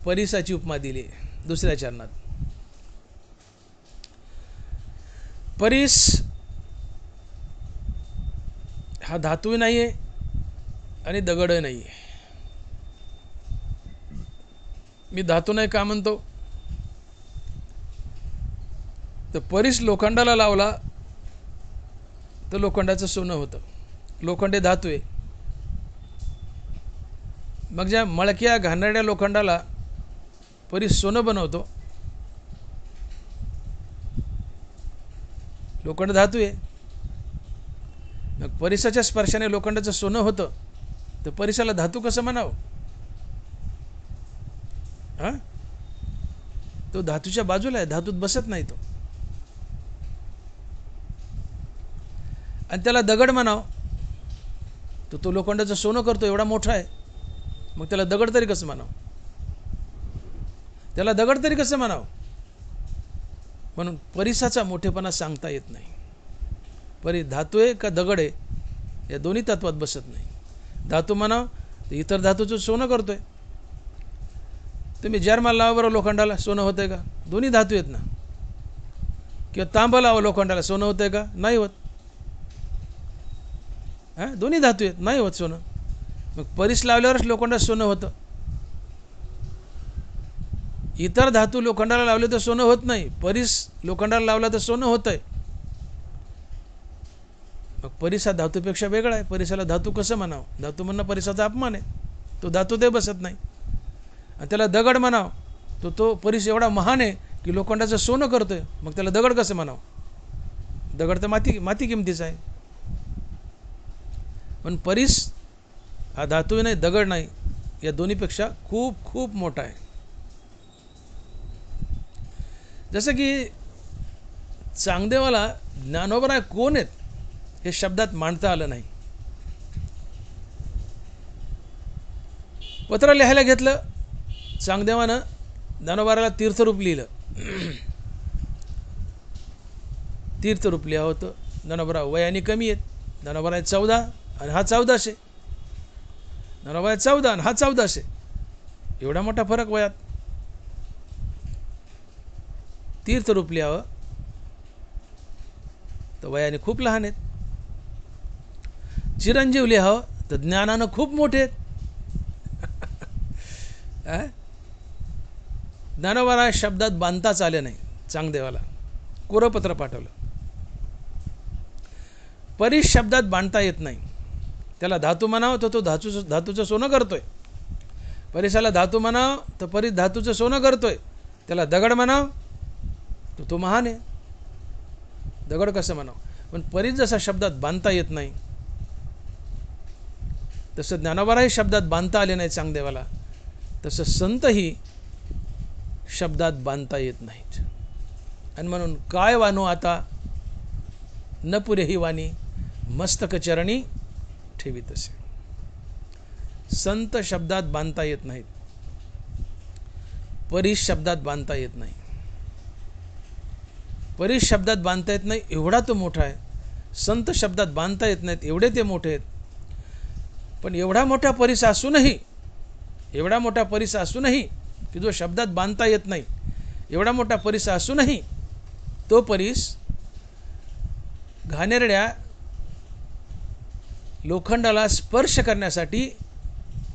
परिसाची उपमा दिली 2ऱ्या चरणात. परिस हा धातूही नाही आहे आणि दगडही नाही आहे. मी धातू नाही का म्हणतो, तर परिस लोखंडाला लावला तर लोखंडाचं सोनं होतं. लोखंड हे धातू आहे. मग ज्या मळक्या घाणेरड्या लोखंडाला परिस सोनं बनवतो, लोखंड धातू आहे. मग परिसाच्या स्पर्शाने लोखंडाचं सोनं होतं, तर परिसाला धातू कसं म्हणावं? हां, तो धातूच्या बाजूला आहे, धातूत बसत नाही तो. आणि त्याला दगड म्हणावं, तर तो लोखंडाचं सोनं करतो, एवढा मोठा आहे. मग त्याला दगड तरी कसं म्हणावं? त्याला दगड तरी कसं म्हणावं? म्हणून परिसाचा मोठेपणा सांगता येत नाही. परी धातू आहे का दगड आहे, या दोन्ही तत्वात बसत नाही. धातू म्हणावं तर इतर धातूचं सोनं करतोय. तुम्ही जर्माल लावा बरं लोखंडाला, सोनं होतंय का? दोन्ही धातू आहेत ना. किंवा तांबं लावा लोखंडाला, सोनं होतंय का? नाही होत. हां, दोन्ही धातू आहेत, नाही होत सोनं. मग परिस लावल्यावरच लोखंडात सोनं होतं. इतर धातू लोखंडाला लावले तर सोनं होत नाही. परिस लोखंडाला लावला तर सोनं होतंय. मग परिस हा धातूपेक्षा वेगळा आहे. परिसाला धातू कसं म्हणावं? धातू म्हणणं परिसाचा अपमान आहे. तो धातू ते बसत नाही. आणि त्याला दगड म्हणावं, तो परिस एवढा महान आहे की लोखंडाचं सोनं करतोय. मग त्याला दगड कसं म्हणावं? दगड तर माती किमतीचा आहे. पण परिस हा धातू नाही, दगड नाही, या दोन्हीपेक्षा खूप खूप मोठा आहे. जसं की चांगदेवाला ज्ञानोबा कोण आहेत हे शब्दात मांडता आलं नाही. पत्र लिहायला घेतलं, चांगदेवानं ज्ञानोबाला तीर्थरूप लिहिलं. तीर्थरूप लिहा होतं. ज्ञानोबा वयाने कमी आहेत. ज्ञानोबा 14 आणि हा 1400. ज्ञानोबा 14 आणि हा 1400. एवढा मोठा फरक वयात. तीर्थरूप लिहावं तर वयाने खूप लहान आहेत. चिरंजीव लिहावं तर ज्ञानानं खूप मोठे आहेत. ज्ञानोबाला शब्दात बांधताच आले नाही. चांगदेवाला कोरं पत्र पाठवलं. परीस शब्दात बांधता येत नाही. त्याला धातू म्हणावं तर तो धातूचं सोनं करतोय. परीसाला धातू म्हणावं तर परीस धातूचं सोनं करतोय. त्याला दगड म्हणावं तर तो महान आहे. दगड कसं म्हणावं? पण परीस जसा शब्दात बांधता येत नाही तसं ज्ञानोबालाही शब्दात बांधता आले नाही चांगदेवाला, तसं संतही शब्दात बांधता येत नाहीत. आणि म्हणून काय वानो आता न पुरे ही वाणी मस्तक चरणी ठेवीत असे. संत शब्दात बांधता येत नाहीत, परीस शब्दात बांधता येत नाही. परीस शब्दात बांधता येत नाही एवढा तो मोठा आहे. संत शब्दात बांधता येत नाहीत एवढे ते मोठे आहेत. पण एवढा मोठा परीस असूनही की जो शब्दात बांधता येत नाही, एवढा मोठा परीस असूनही तो परीस घाणेरड्या लोखंडाला स्पर्श करण्यासाठी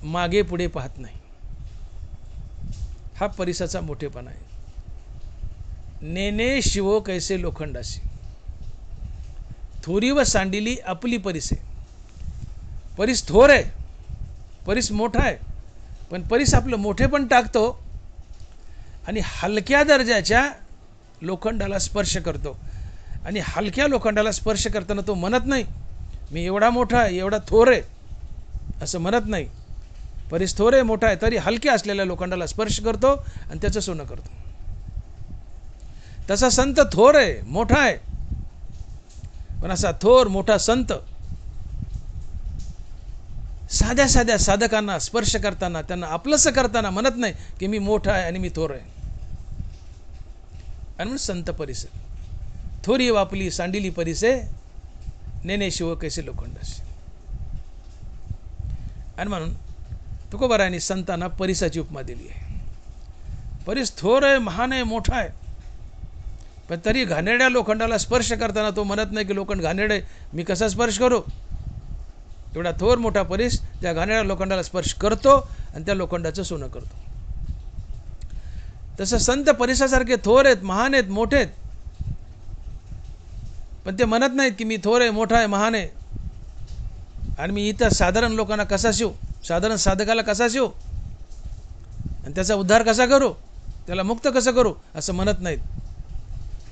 मागे पुढे पाहत नाही. हा परीसाचा मोठेपणा आहे. नेने शिवो कैसे लोखंडासी, थोरी व सांडिली आपली परीसे. परीस थोर आहे, परीस मोठा आहे, पण परीस आपलं मोठे पण टाकतो आणि हलक्या दर्जाच्या लोखंडाला स्पर्श करतो. आणि हलक्या लोखंडाला स्पर्श करताना तो म्हणत नाही मी एवढा मोठा आहे, एवढा थोर आहे, असं म्हणत नाही. परीस थोर आहे, मोठा आहे, तरी हलक्या असलेल्या लोखंडाला स्पर्श करतो आणि त्याचं सोनं करतो. तसा संत थोर आहे, मोठा आहे, पण असा थोर मोठा संत साध्या साध्या साधकांना स्पर्श करताना, त्यांना आपलंसं करताना म्हणत नाही की मी मोठा आहे आणि मी थोर आहे. आणि म्हणून संत परिसे थोरी वापली सांडिली परिसे, नेने शिव कैसे लोखंडासी. आणि म्हणून तुकोबारायांनी संतांना परिसाची उपमा दिली आहे. परीस थोर आहे, महान आहे, मोठा आहे, पण तरी घाणेरड्या लोखंडाला स्पर्श करताना तो म्हणत नाही की लोखंड घाणेरडे आहे, मी कसा स्पर्श करू. एवढा थोर मोठा परीस त्या घाणेरड्या लोखंडाला स्पर्श करतो आणि त्या लोखंडाचं सोनं करतो. तसं संत परिसासारखे थोर आहेत, महान आहेत, मोठे आहेत, पण ते म्हणत नाहीत की मी थोर आहे, मोठा आहे, महान आहे आणि मी इतर साधारण लोकांना कसा शिवू, साधारण साधकाला कसा शिवू आणि त्याचा उद्धार कसा करू, त्याला मुक्त कसं करू, असं म्हणत नाहीत.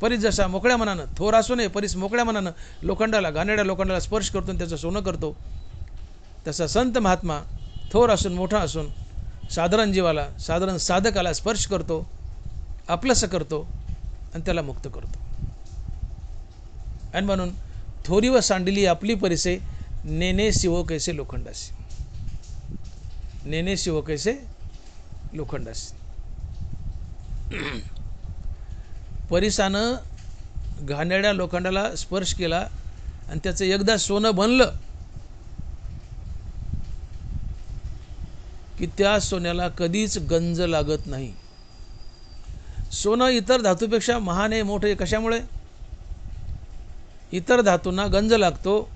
परीस जसा मोकळ्या मनानं, थोर असू नये, परीस मोकळ्या मनानं लोखंडाला, घाणेरड्या लोखंडाला स्पर्श करतो आणि त्याचं सोनं करतो, तसा संत महात्मा थोर असून, मोठा असून साधारण जीवाला, साधारण साधकाला स्पर्श करतो, आपलंसं करतो आणि त्याला मुक्त करतो. आणि म्हणून थोरी व सांडिली आपली परिसे, नेने शिवो कैसे लोखंडासी. नेने शिवो कैसे लोखंडासी. परिसानं घाणेरड्या लोखंडाला स्पर्श केला आणि त्याचं एकदा सोनं बनलं की त्या सोन्याला कधीच गंज लागत नाही. सोनं इतर धातूपेक्षा महान आहे, मोठे आहे. कशामुळे? इतर धातूंना गंज लागतो,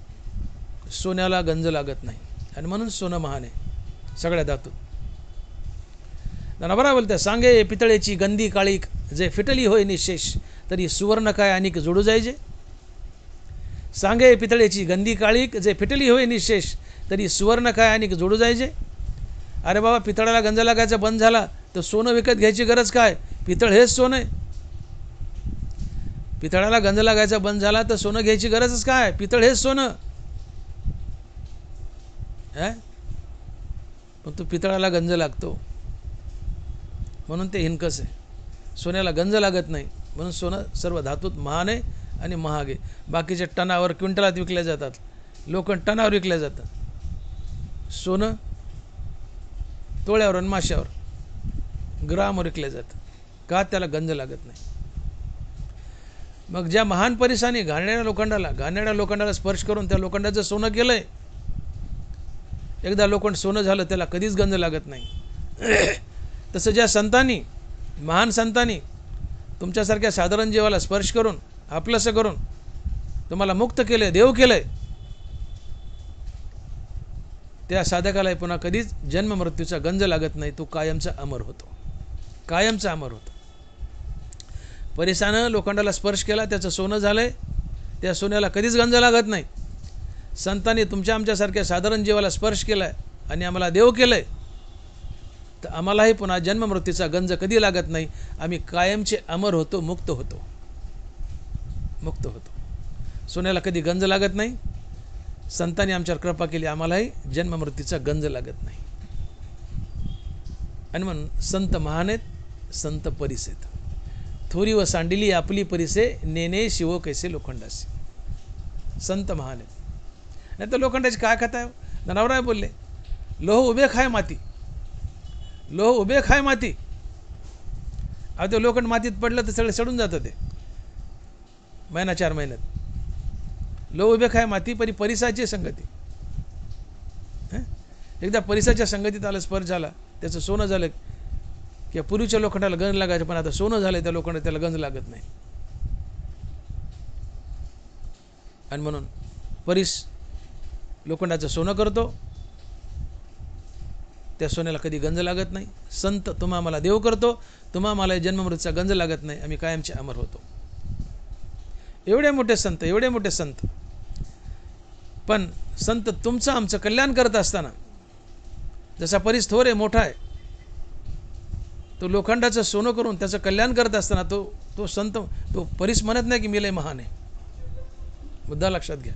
सोन्याला गंज लागत नाही आणि म्हणून सोनं महान आहे सगळ्या धातूत. ज्ञानोबा बोलते सांगे पितळेची गंदी काळीक, जे फिटली होय निशेष तरी सुवर्ण काय अनिक जोडू जायजे. सांगे पितळेची गंदी काळीक, जे फिटली होय निशेष तरी सुवर्ण काय अनिक जोडू जायजे. अरे बाबा, पितळाला गंज लागायचा बंद झाला तर सोनं विकत घ्यायची गरज काय? पितळ हेच सोनं आहे. पितळाला गंज लागायचा बंद झाला तर सोनं घ्यायची गरजच काय? पितळ हेच सोनं आहे. पण तो पितळाला गंज लागतो म्हणून ते हिनकस आहे. सोन्याला गंज लागत नाही म्हणून सोनं सर्व धातूत महान आहे आणि महाग आहे. बाकीचे टनावर, क्विंटलात विकले जातात, लोखंड टनावर विकले जातात. सोनं तोळ्यावर आणि माशावर, ग्रामवर विकले जातं. का? त्याला गंज लागत नाही. मग ज्या महान परिसाने घाणेरड्या लोखंडाला स्पर्श करून त्या लोखंडाचं सोनं केलंय, एकदा लोखंड सोनं झालं त्याला कधीच गंज लागत नाही. तसं ज्या संतांनी, महान संतांनी तुमच्यासारख्या साधारण जीवाला स्पर्श करून, आपलंसं करून तुम्हाला मुक्त केलंय, देव केलंय, त्या साधकाला पुन्हा कधीच जन्म मृत्यूचा गंज लागत नाही. तो कायमचा अमर होतो, कायमचा अमर होतो. परिसानं लोखंडाला स्पर्श केला, त्याचं सोनं झालंय, त्या सोन्याला कधीच गंज लागत नाही. संतांनी तुमच्या आमच्यासारख्या साधारण जीवाला स्पर्श केला आहे आणि आम्हाला देव केलं आहे, तर आम्हालाही पुन्हा जन्ममृत्यूचा गंज कधी लागत नाही. आम्ही कायमचे अमर होतो, मुक्त होतो. मुक्त होतो. सोन्याला कधी गंज लागत नाही. संतांनी आमच्यावर कृपा केली, आम्हालाही जन्ममृत्यूचा गंज लागत नाही. आणि म्हणून संत महान आहेत, संत परीस आहेत. थोरी व सांडिली आपली परीसे, नेने शिव कैसे लोखंडासे. संत महान आहेत. नाही तर लोखंडाची काय कथा आहे. धनावराय बोलले, लोह उभे खाय माती, लोह उभे खाय माती. अहो ते लोखंड मातीत पडलं तर सगळं सडून जातं ते महिना 4 महिन्यात. लोह उभे खाय माती, परी परिसाची संगती. एकदा परिसाच्या संगतीत आलं, स्पर्श झाला, त्याचं सोनं झालं. किंवा पूर्वीच्या लोखंडाला गंज लागायचं, पण आता सोनं झालं त्या लोखंड, त्याला गंज लागत नाही. आणि म्हणून परीस लोखंडाचं सोनं करतो, त्या सोन्याला कधी गंज लागत नाही. संत तुम्हा आम्हाला देव करतो, तुम्हा आम्हाला जन्ममृत्यूचा गंज लागत नाही. आम्ही कायमचे अमर होतो. एवढे मोठे संत, एवढे मोठे संत. पण संत तुमचं आमचं कल्याण करत असताना, जसा परीस थोर आहे, मोठा आहे, तो लोखंडाचं सोनं करून त्याचं कल्याण करत असताना तो संत, तो परीस म्हणत नाही की मी लय महान आहे. मुद्दा लक्षात घ्या.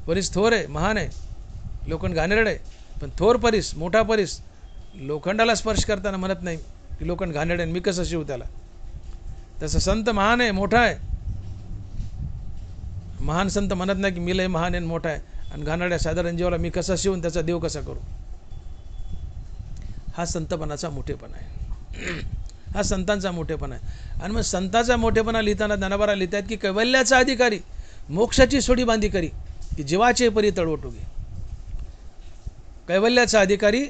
परीस थोर आहे, महान आहे, लोखंड घाणेरडं आहे, पण थोर परीस, मोठा परीस लोखंडाला स्पर्श करताना म्हणत नाही की लोखंड घाणेरडं आहे, मी कसं शिवू त्याला. तसं संत महान आहे, मोठा आहे. महान संत म्हणत नाही की मी लय महान आहे, मोठा आहे, आणि घाणेरड्या साधारण जीवाला मी कसा शिवून त्याचा देव कसा करू. हा संतपणाचा मोठेपणा आहे. हा संतांचा मोठेपणा आहे. आणि मग संतांचा मोठेपणा लिहिताना ज्ञानोबा लिहितात की कैवल्याचा अधिकारी, मोक्षाची सोडी बांधी करी, की जीवाचे परी तळवटुगे. कैवल्याचा अधिकारी,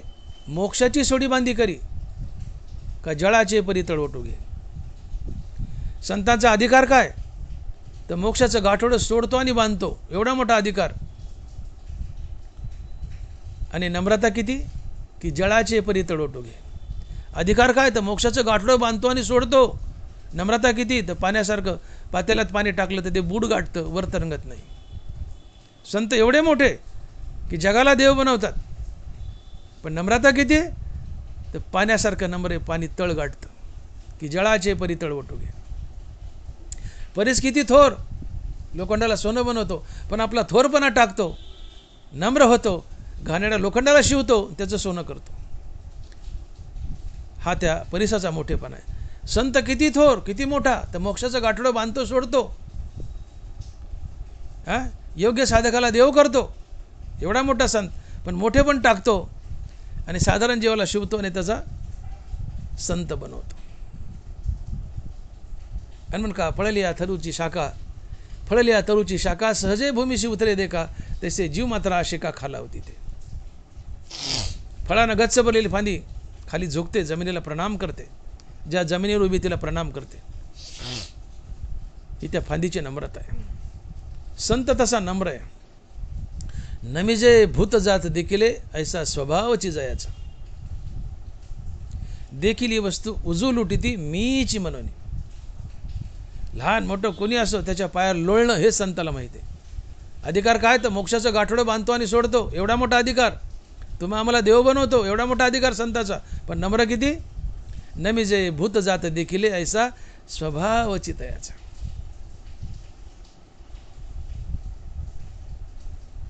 मोक्षाची सोडी बांधी करी, का जळाचे परी तळवटुगे. संतांचा अधिकार काय, तर मोक्षाचं गाठोडं सोडतो आणि बांधतो, एवढा मोठा अधिकार. आणि नम्रता किती, की जळाचे परी तळवटुगे. अधिकार काय, तर मोक्षाचं गाठोडं बांधतो आणि सोडतो. नम्रता किती, तर पाण्यासारखं पातेल्यात पाणी टाकलं तर ते बूड गाठतं, वर तरंगत नाही. संत एवढे मोठे की जगाला देव बनवतात. पण नम्रता किती, तर पाण्यासारखं नम्र पाणी तळ गाठतं, की जळाचे परी तळवटुगे. परीस किती थोर, लोखंडाला सोनं बनवतो, पण आपला थोरपणा टाकतो, नम्र होतो, घाणेरड्या लोखंडाला शिवतो, त्याचं सोनं करतो. हा त्या परिसाचा मोठेपणा आहे. संत किती थोर, किती मोठा, तर मोक्षाचं गाठोडं बांधतो, सोडतो. योग्य साधकाला देव करतो, एवढा मोठा संत. पण मोठे पण टाकतो आणि साधारण जीवाला शिवतो आणि त्याचा संत बनवतो. आणि म्हण का फळलिया थरूची शाखा, फळलिया तरूची शाखा, सहजे भूमीशी उतरे देखा, तसे जीव मात्र आशिका खाला होती. ते फळानं गच्च भरलेली फांदी खाली झोकते, जमिनीला प्रणाम करते, ज्या जमिनीवर उभी तिला प्रणाम करते. ही त्या फांदीची नम्रता आहे. संत तसा नम्र आहे. नमिजे भूत जात देखिले, ऐसा स्वभावची जयाचा. देखील वस्तू उजू लुटीती मीची मनोनी. लहान मोठं कोणी असो, त्याच्या पायावर लोळणं हे संताला माहिती आहे. अधिकार काय, तर मोक्षाचं गाठोडं बांधतो आणि सोडतो, एवढा मोठा अधिकार. तुम्ही आम्हाला देव बनवतो, एवढा मोठा अधिकार संताचा. पण नम्र किती, नमिजे भूत जात देखिले, ऐसा स्वभावची तयाचा.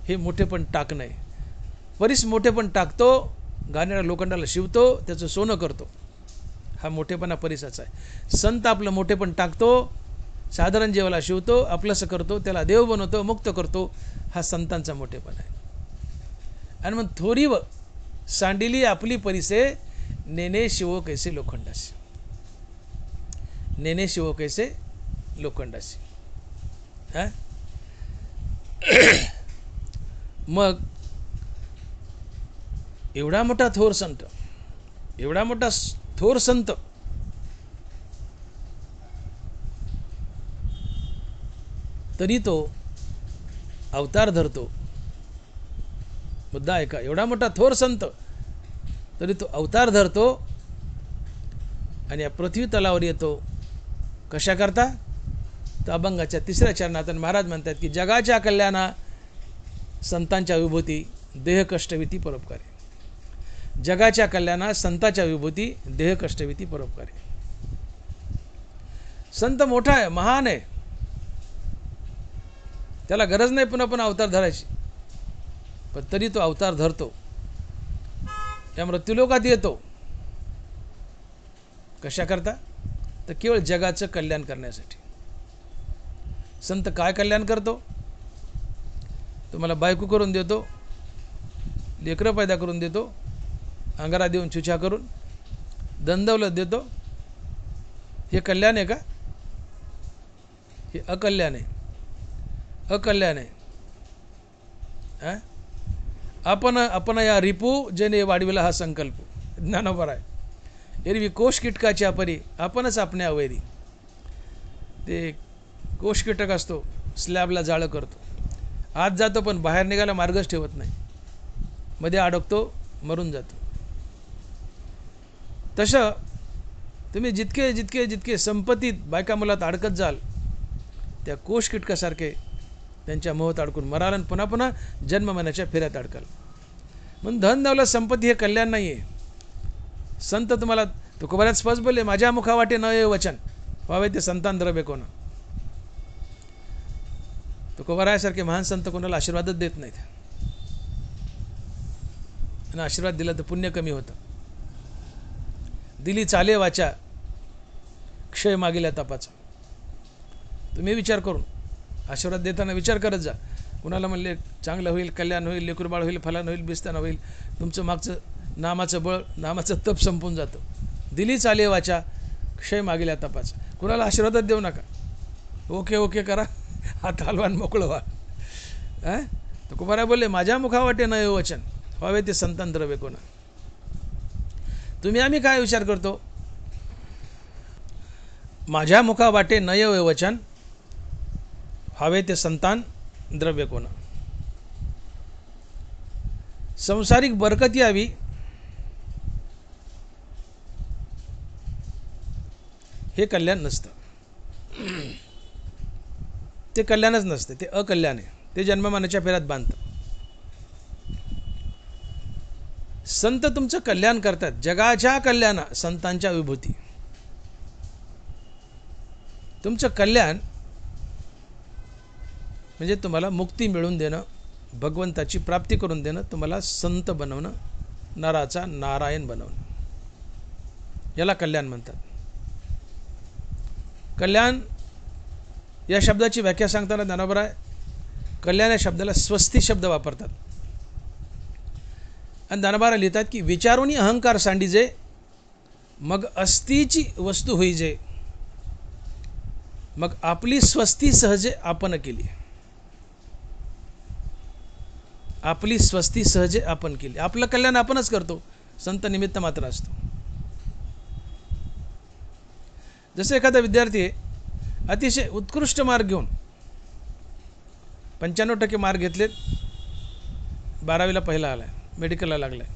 हे मोठेपण टाकणं आहे. परीस मोठेपण टाकतो, घाणेरड्या लोखंडाला शिवतो, त्याचं सोनं करतो. हा मोठेपणा परिसाचा आहे. संत आपलं मोठेपण टाकतो, साधारण जीवाला शिवतो, आपलंसं करतो, त्याला देव बनवतो, मुक्त करतो. हा संतांचा मोठेपणा आहे. आणि मग थोरी व सांडिली आपली परिसे, नेने शिव कैसे लोखंडाशी. नेने शिव कैसे लोखंडाशी. मग एवढा मोठा थोर संत, एवढा मोठा थोर संत, तरी तो अवतार धरतो. मुद्दा आहे का, एवढा मोठा थोर संत तरी तो अवतार धरतो आणि या पृथ्वी तलावर येतो. कशा करता, तर अभंगाच्या 3ऱ्या चरणात महाराज म्हणतात की जगाच्या कल्याणा संतांच्या विभूती देह कष्टविती परोपकारी. जगाच्या कल्याणा संतांच्या विभूती देह कष्टविती परोपकारी. संत मोठा आहे, महान आहे, त्याला गरज नाही पुन्हा पुन्हा अवतार धरायची, पण तरी तो अवतार धरतो. या मृत्यूलोकात येतो कशा करता? तर केवळ जगाचं कल्याण करण्यासाठी. संत काय कल्याण करतो? तुम्हाला बायको करून देतो, लेकरं पैदा करून देतो, अंगारा देऊन छुछा करून दंदवलत देतो. हे कल्याण आहे का? हे अकल्याण आहे, अकल्याण आहे. आपण या रिपू जेने वाढविला हा संकल्प. ज्ञानोबा आहे एरवी कोश कीटकाच्या परी आपणच आपण्या अवैरी. ते कोश कीटक असतो, स्लॅबला जाळं करतो, आत जातो पण बाहेर निघायला मार्गच ठेवत नाही, मध्ये अडकतो, मरून जातो. तसं तुम्ही जितके जितके जितके संपत्तीत बायका मुलात अडकत जाल, त्या कोश कीटकासारखे त्यांच्या मोहात अडकून मराल आणि पुन्हा पुन्हा जन्म मनाच्या फेऱ्यात अडकाल. म्हणून धन दौलत संपत्ती हे कल्याण नाही आहे. संत तुम्हाला तुकोबारात स्पष्ट बोलले, माझ्या मुखावाटे न ये वचन व्हावे ते संतान द्रव्य कोण. तुकोबारायासारखे महान संत कोणाला आशीर्वादच देत नाहीत, आणि आशीर्वाद दिला तर पुण्य कमी होतं. दिली चाले वाचा क्षय मागिल्या तपाचा. तुम्ही विचार करून आशीर्वाद देताना विचार करत जा. कुणाला म्हणले चांगलं होईल, कल्याण होईल, लेकरूबाळ होईल, फलान होईल, बिस्ताना होईल, तुमचं मागचं नामाचं बळ, नामाचं तप संपून जातं. दिली चाले वाचा क्षय मागिल्या तपाचा. कुणाला आशीर्वादच देऊ नका. ओके ओके करा, हात हलवान मोकळं व्हा. तुकोबाराय बोलले, माझ्या मुखावाटे न येऊ वचन व्हावे ते संतान द्रव्य कोण. तुम्ही आम्ही काय विचार करतो? माझ्या मुखावाटे न येऊ वचन व्हावे ते संतान द्रव्य कोण. संसारिक बरकत यावी हे कल्याण नसतं, ते कल्याणच नसते, ते अकल्याण आहे. ते जन्ममानाच्या फेऱ्यात बांधतं. संत तुमचं कल्याण करतात. जगाच्या कल्याणा संतांच्या विभूती. तुमचं कल्याण म्हणजे तुम्हाला मुक्ती मिळवून देणं, भगवंताची प्राप्ती करून देणं, तुम्हाला संत बनवणं, नराचा नारायण बनवणं, याला कल्याण म्हणतात. कल्याण या शब्दाची व्याख्या सांगताना ज्ञानोबा कल्याण या शब्दाला स्वस्ती शब्द वापरतात. आणि ज्ञानोबा लिहितात की विचारोनी अहंकार सांडीजे, मग अस्तीची वस्तू होईजे, मग आपली स्वस्ती सहजे आपण केली. आपली स्वस्ती सहजे आपण केली. आपलं कल्याण आपणच करतो, संत निमित्त मात्र असतो. जसे एखादा विद्यार्थी अतिशय उत्कृष्ट मार्क घेऊन 95% मार्क घेतलेत, 12वीला पहिला आलाय, मेडिकलला लागलाय,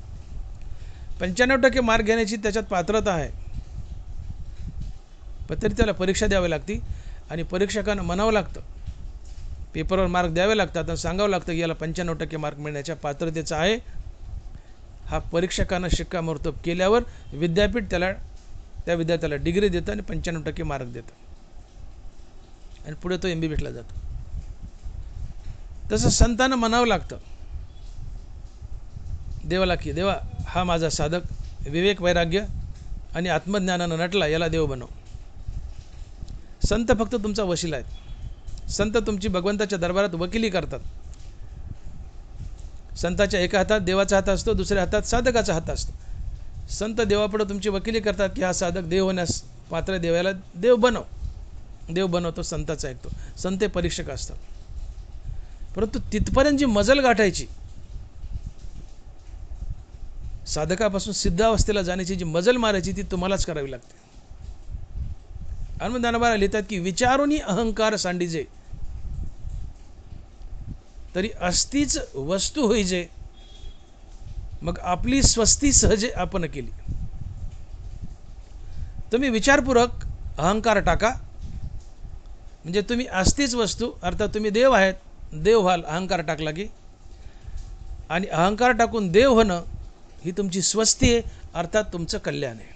95% मार्क घेण्याची त्याच्यात पात्रता आहे, पण तरी त्याला परीक्षा द्यावी लागती आणि परीक्षकांना म्हणावं लागतं, पेपरवर मार्क द्यावे लागतात आणि सांगावं लागतं की याला 95% मार्क मिळण्याच्या पात्रतेचा आहे. हा परीक्षकांना शिक्कामोर्तब केल्यावर विद्यापीठ त्या विद्यार्थ्याला डिग्री देतं आणि 95% मार्क देतं आणि पुढे तो MBBSला जातो. तसं संतांना म्हणावं लागतं देवाला की देवा हा माझा साधक विवेक वैराग्य आणि आत्मज्ञानानं नटला, याला देव बनव. संत फक्त तुमचा वशिला आहेत. संत तुमची भगवंताच्या दरबारात वकिली करतात. संताच्या एका हातात देवाचा हात असतो, दुसऱ्या हातात साधकाचा हात असतो. संत देवापुढे तुमची वकिली करतात की हा साधक देव होण्यास पात्र, देवाला देव बनव. देव बनवतो, संताचा ऐकतो. संत परीक्षक असतात. परंतु तिथपर्यंत जी मजल गाठायची, साधकापासून सिद्ध अवस्थेला जाण्याची जी मजल मारायची, ती तुम्हालाच करावी लागते. ज्ञानोबा लिहितात की विचारोनी अहंकार सांडीजे, तरी अस्तीच वस्तू होईजे, मग आपली स्वस्ती सहजे आपण केली. तुम्ही विचारपूर्वक अहंकार टाका म्हणजे तुम्ही असतीच वस्तू, अर्थात तुम्ही देव आहेत, देव व्हाल अहंकार टाकला की. आणि अहंकार टाकून देव होणं ही तुमची स्वस्ती आहे, अर्थात तुमचं कल्याण आहे.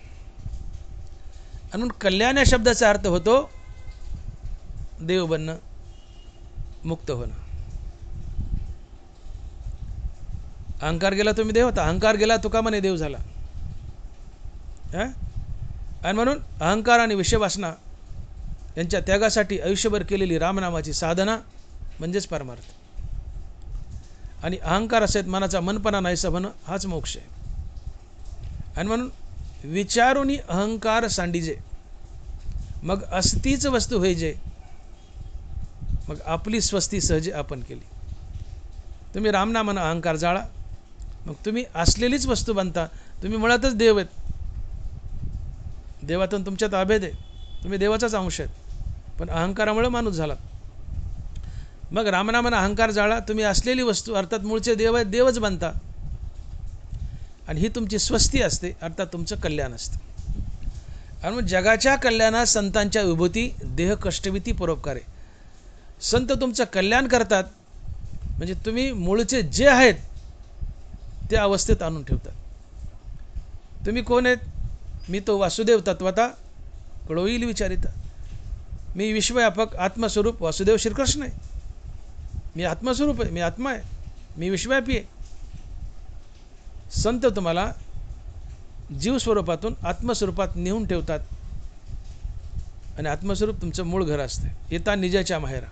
आणि म्हणून कल्याण या शब्दाचा अर्थ होतो देव बनणं, मुक्त होणं. अहंकार गेला तुम्ही देव होता, अहंकार गेला तुका म्हणे देव झाला. आणि म्हणून अहंकार आणि विषयवासना यांच्या त्यागासाठी आयुष्यभर केलेली रामनामाची साधना म्हणजेच परमार्थ. आणि अहंकार असेल मनाचा मनपणा नाहीसा होणं हाच मोक्ष आहे. आणि म्हणून विचारुनी अहंकार सांडीजे, मग असतीच वस्तू होईजे, मग आपली स्वस्ती सहजे आपण केली. तुम्ही रामनामानं अहंकार जाळा, मग तुम्ही असलेलीच वस्तू बनता. तुम्ही मुळातच देव आहेत, देवातून तुमच्यात अभेद आहे, तुम्ही देवाचाच अंश आहेत, पण अहंकारामुळे माणूस झाला. मग रामनामानं अहंकार जाळा, तुम्ही असलेली वस्तू अर्थात मूळचे देव आहेत, देवच बनता. आणि ही तुमची स्वस्ती असते, अर्थात तुमचं कल्याण असतं. आणि मग जगाच्या कल्याणात संतांच्या विभूती देह कष्टविती परोपकार आहे. संत तुमचं कल्याण करतात, म्हणजे तुम्ही मूळचे जे आहेत त्या अवस्थेत आणून ठेवतात. तुम्ही कोण आहेत? मी तो वासुदेव तत्वता कळोईल विचारिता. मी विश्वव्यापक आत्मस्वरूप वासुदेव श्रीकृष्ण आहे. मी आत्मस्वरूप आहे, मी आत्मा आहे, मी विश्वव्यापी आहे. संत तुम्हाला जीव स्वरूपातून आत्मस्वरूपात नेऊन ठेवतात. आणि आत्मस्वरूप तुमचं मूळ घर असते. येता निजाच्या माहेरा,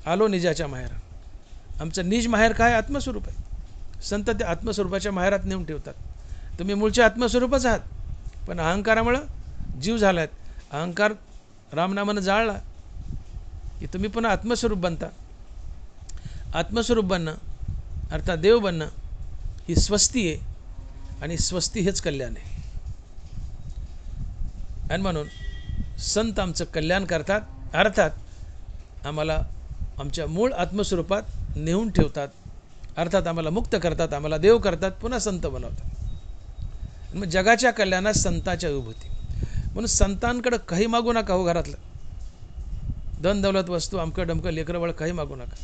आलो निजाच्या माहेरा. आमचं निज माहेर काय? आत्मस्वरूप आहे. संत ते आत्मस्वरूपाच्या माहेरात नेऊन ठेवतात. तुम्ही मूळचे आत्मस्वरूपच आहात, पण अहंकारामुळं जीव झाला आहेत. अहंकार रामनामानं जाळला की तुम्ही पुन्हा आत्मस्वरूप बनता. आत्मस्वरूप बनणं अर्थात देव बनणं ही स्वस्ती आहे, आणि स्वस्ती हेच कल्याण आहे. आणि म्हणून संत आमचं कल्याण करतात, अर्थात आम्हाला आमच्या मूळ आत्मस्वरूपात नेऊन ठेवतात, अर्थात आम्हाला मुक्त करतात, आम्हाला देव करतात, पुन्हा संत बनवतात. मग जगाच्या कल्याणात संतांच्या विभूती. म्हणून संतांकडं काही मागू नका हो. घरातलं धन दौलत वस्तू अमकं डमकं लेकरं बाळ काही मागू नका.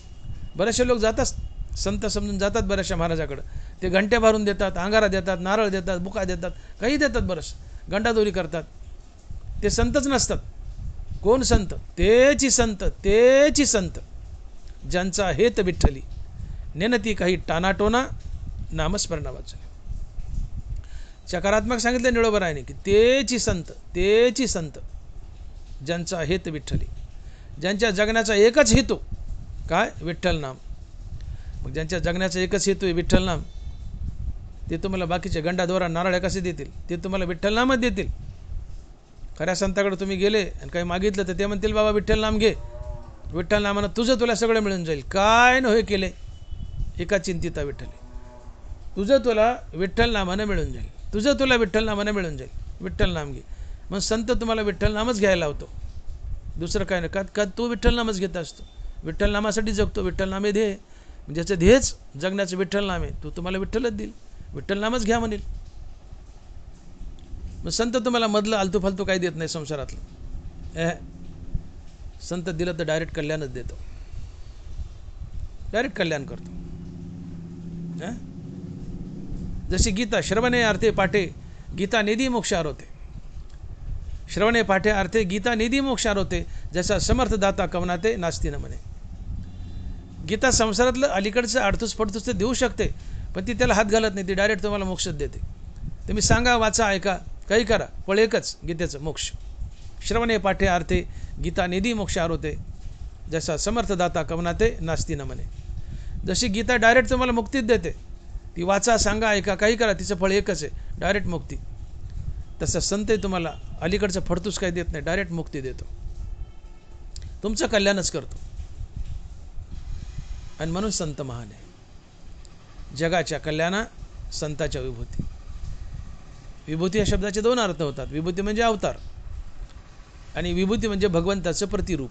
बरेचसे लोक जातात, संत समजून जातात बऱ्याचशा महाराजाकडं. ते घंटे भरून देतात, अंगारा देतात, नारळ देतात, बुका देतात, काही देतात, बरंच गंडादोरी करतात. ते संतच नसतात. कोण संत? तेची संत, तेची संत ज्यांचा हेत विठ्ठली, नेनती काही टानाटोना नामस्मरणा वाचून. सकारात्मक सांगितलं निळोबरायने की तेची संत, तेची संत ज्यांचा हेत विठ्ठली, ज्यांच्या जगण्याचा एकच हेतू काय? विठ्ठल नाम. मग ज्यांच्या जगण्याचा एकच हेतू आहे विठ्ठल नाम, ते तुम्हाला बाकीचे गंडादोरा नारळ कसे देतील? ते तुम्हाला विठ्ठल नामच देतील. खऱ्या संताकडे तुम्ही गेले आणि काही मागितलं तर ते म्हणतील बाबा विठ्ठल नाम घे, विठ्ठल नामानं तुझं तुला सगळं मिळून जाईल. काय न होय केले एका चिंतिता विठ्ठली, तुझं तुला विठ्ठल नामानं मिळून जाईल, तुझं तुला विठ्ठल नामानं मिळून जाईल, विठ्ठल नाम घे. मग संत तुम्हाला विठ्ठल नामच घ्यायला लावतो, दुसरं काय नाही. का तू विठ्ठल नामच घेत असतो, विठ्ठल नामासाठी जगतो. विठ्ठल नामे ध्येय, ज्याचं ध्येयच जगण्याचं विठ्ठल नाम आहे, तो तुम्हाला विठ्ठलच देईल, विठ्ठल नामच घ्या म्हणेल. मग संत तुम्हाला मधलं आलतू फालतू काही देत नाही संसारातलं. संत दिलं तर डायरेक्ट कल्याणच देतो, डायरेक्ट कल्याण करतो. जशी गीता श्रवणे अर्थे पाठे गीता निधी मोक्षार होते. श्रवणे पाठे अर्थे गीता निधी मोक्षार होते, जसा समर्थदाता कवनाते नास्ती न म्हणे. गीता संसारातलं अलीकडचं अडतूस पडतूस ते देऊ शकते, पण ती त्याला हात घालत नाही, ती डायरेक्ट तुम्हाला मोक्षच देते. तुम्ही सांगा, वाचा, ऐका, काही करा, पण एकच गीतेचं मोक्ष. श्रवणे पाठे अर्थे गीता निधी मोक्षार होते, जसा समर्थदाता कवनाते नास्ती न म्हणे. जशी गीता डायरेक्ट तुम्हाला मुक्तीच देते, ती वाचा, सांगा, ऐका, काही करा, तिचं फळ एकच आहे, डायरेक्ट मुक्ती. तसं संत तुम्हाला अलीकडचं फडतूस काही देत नाही, डायरेक्ट मुक्ती देतो, तुमचं कल्याणच करतो. आणि म्हणून संत महान आहे. जगाच्या कल्याणा संताच्या विभूती. विभूती या शब्दाचे दोन अर्थ होतात. विभूती म्हणजे अवतार, आणि विभूती म्हणजे भगवंताचं प्रतिरूप.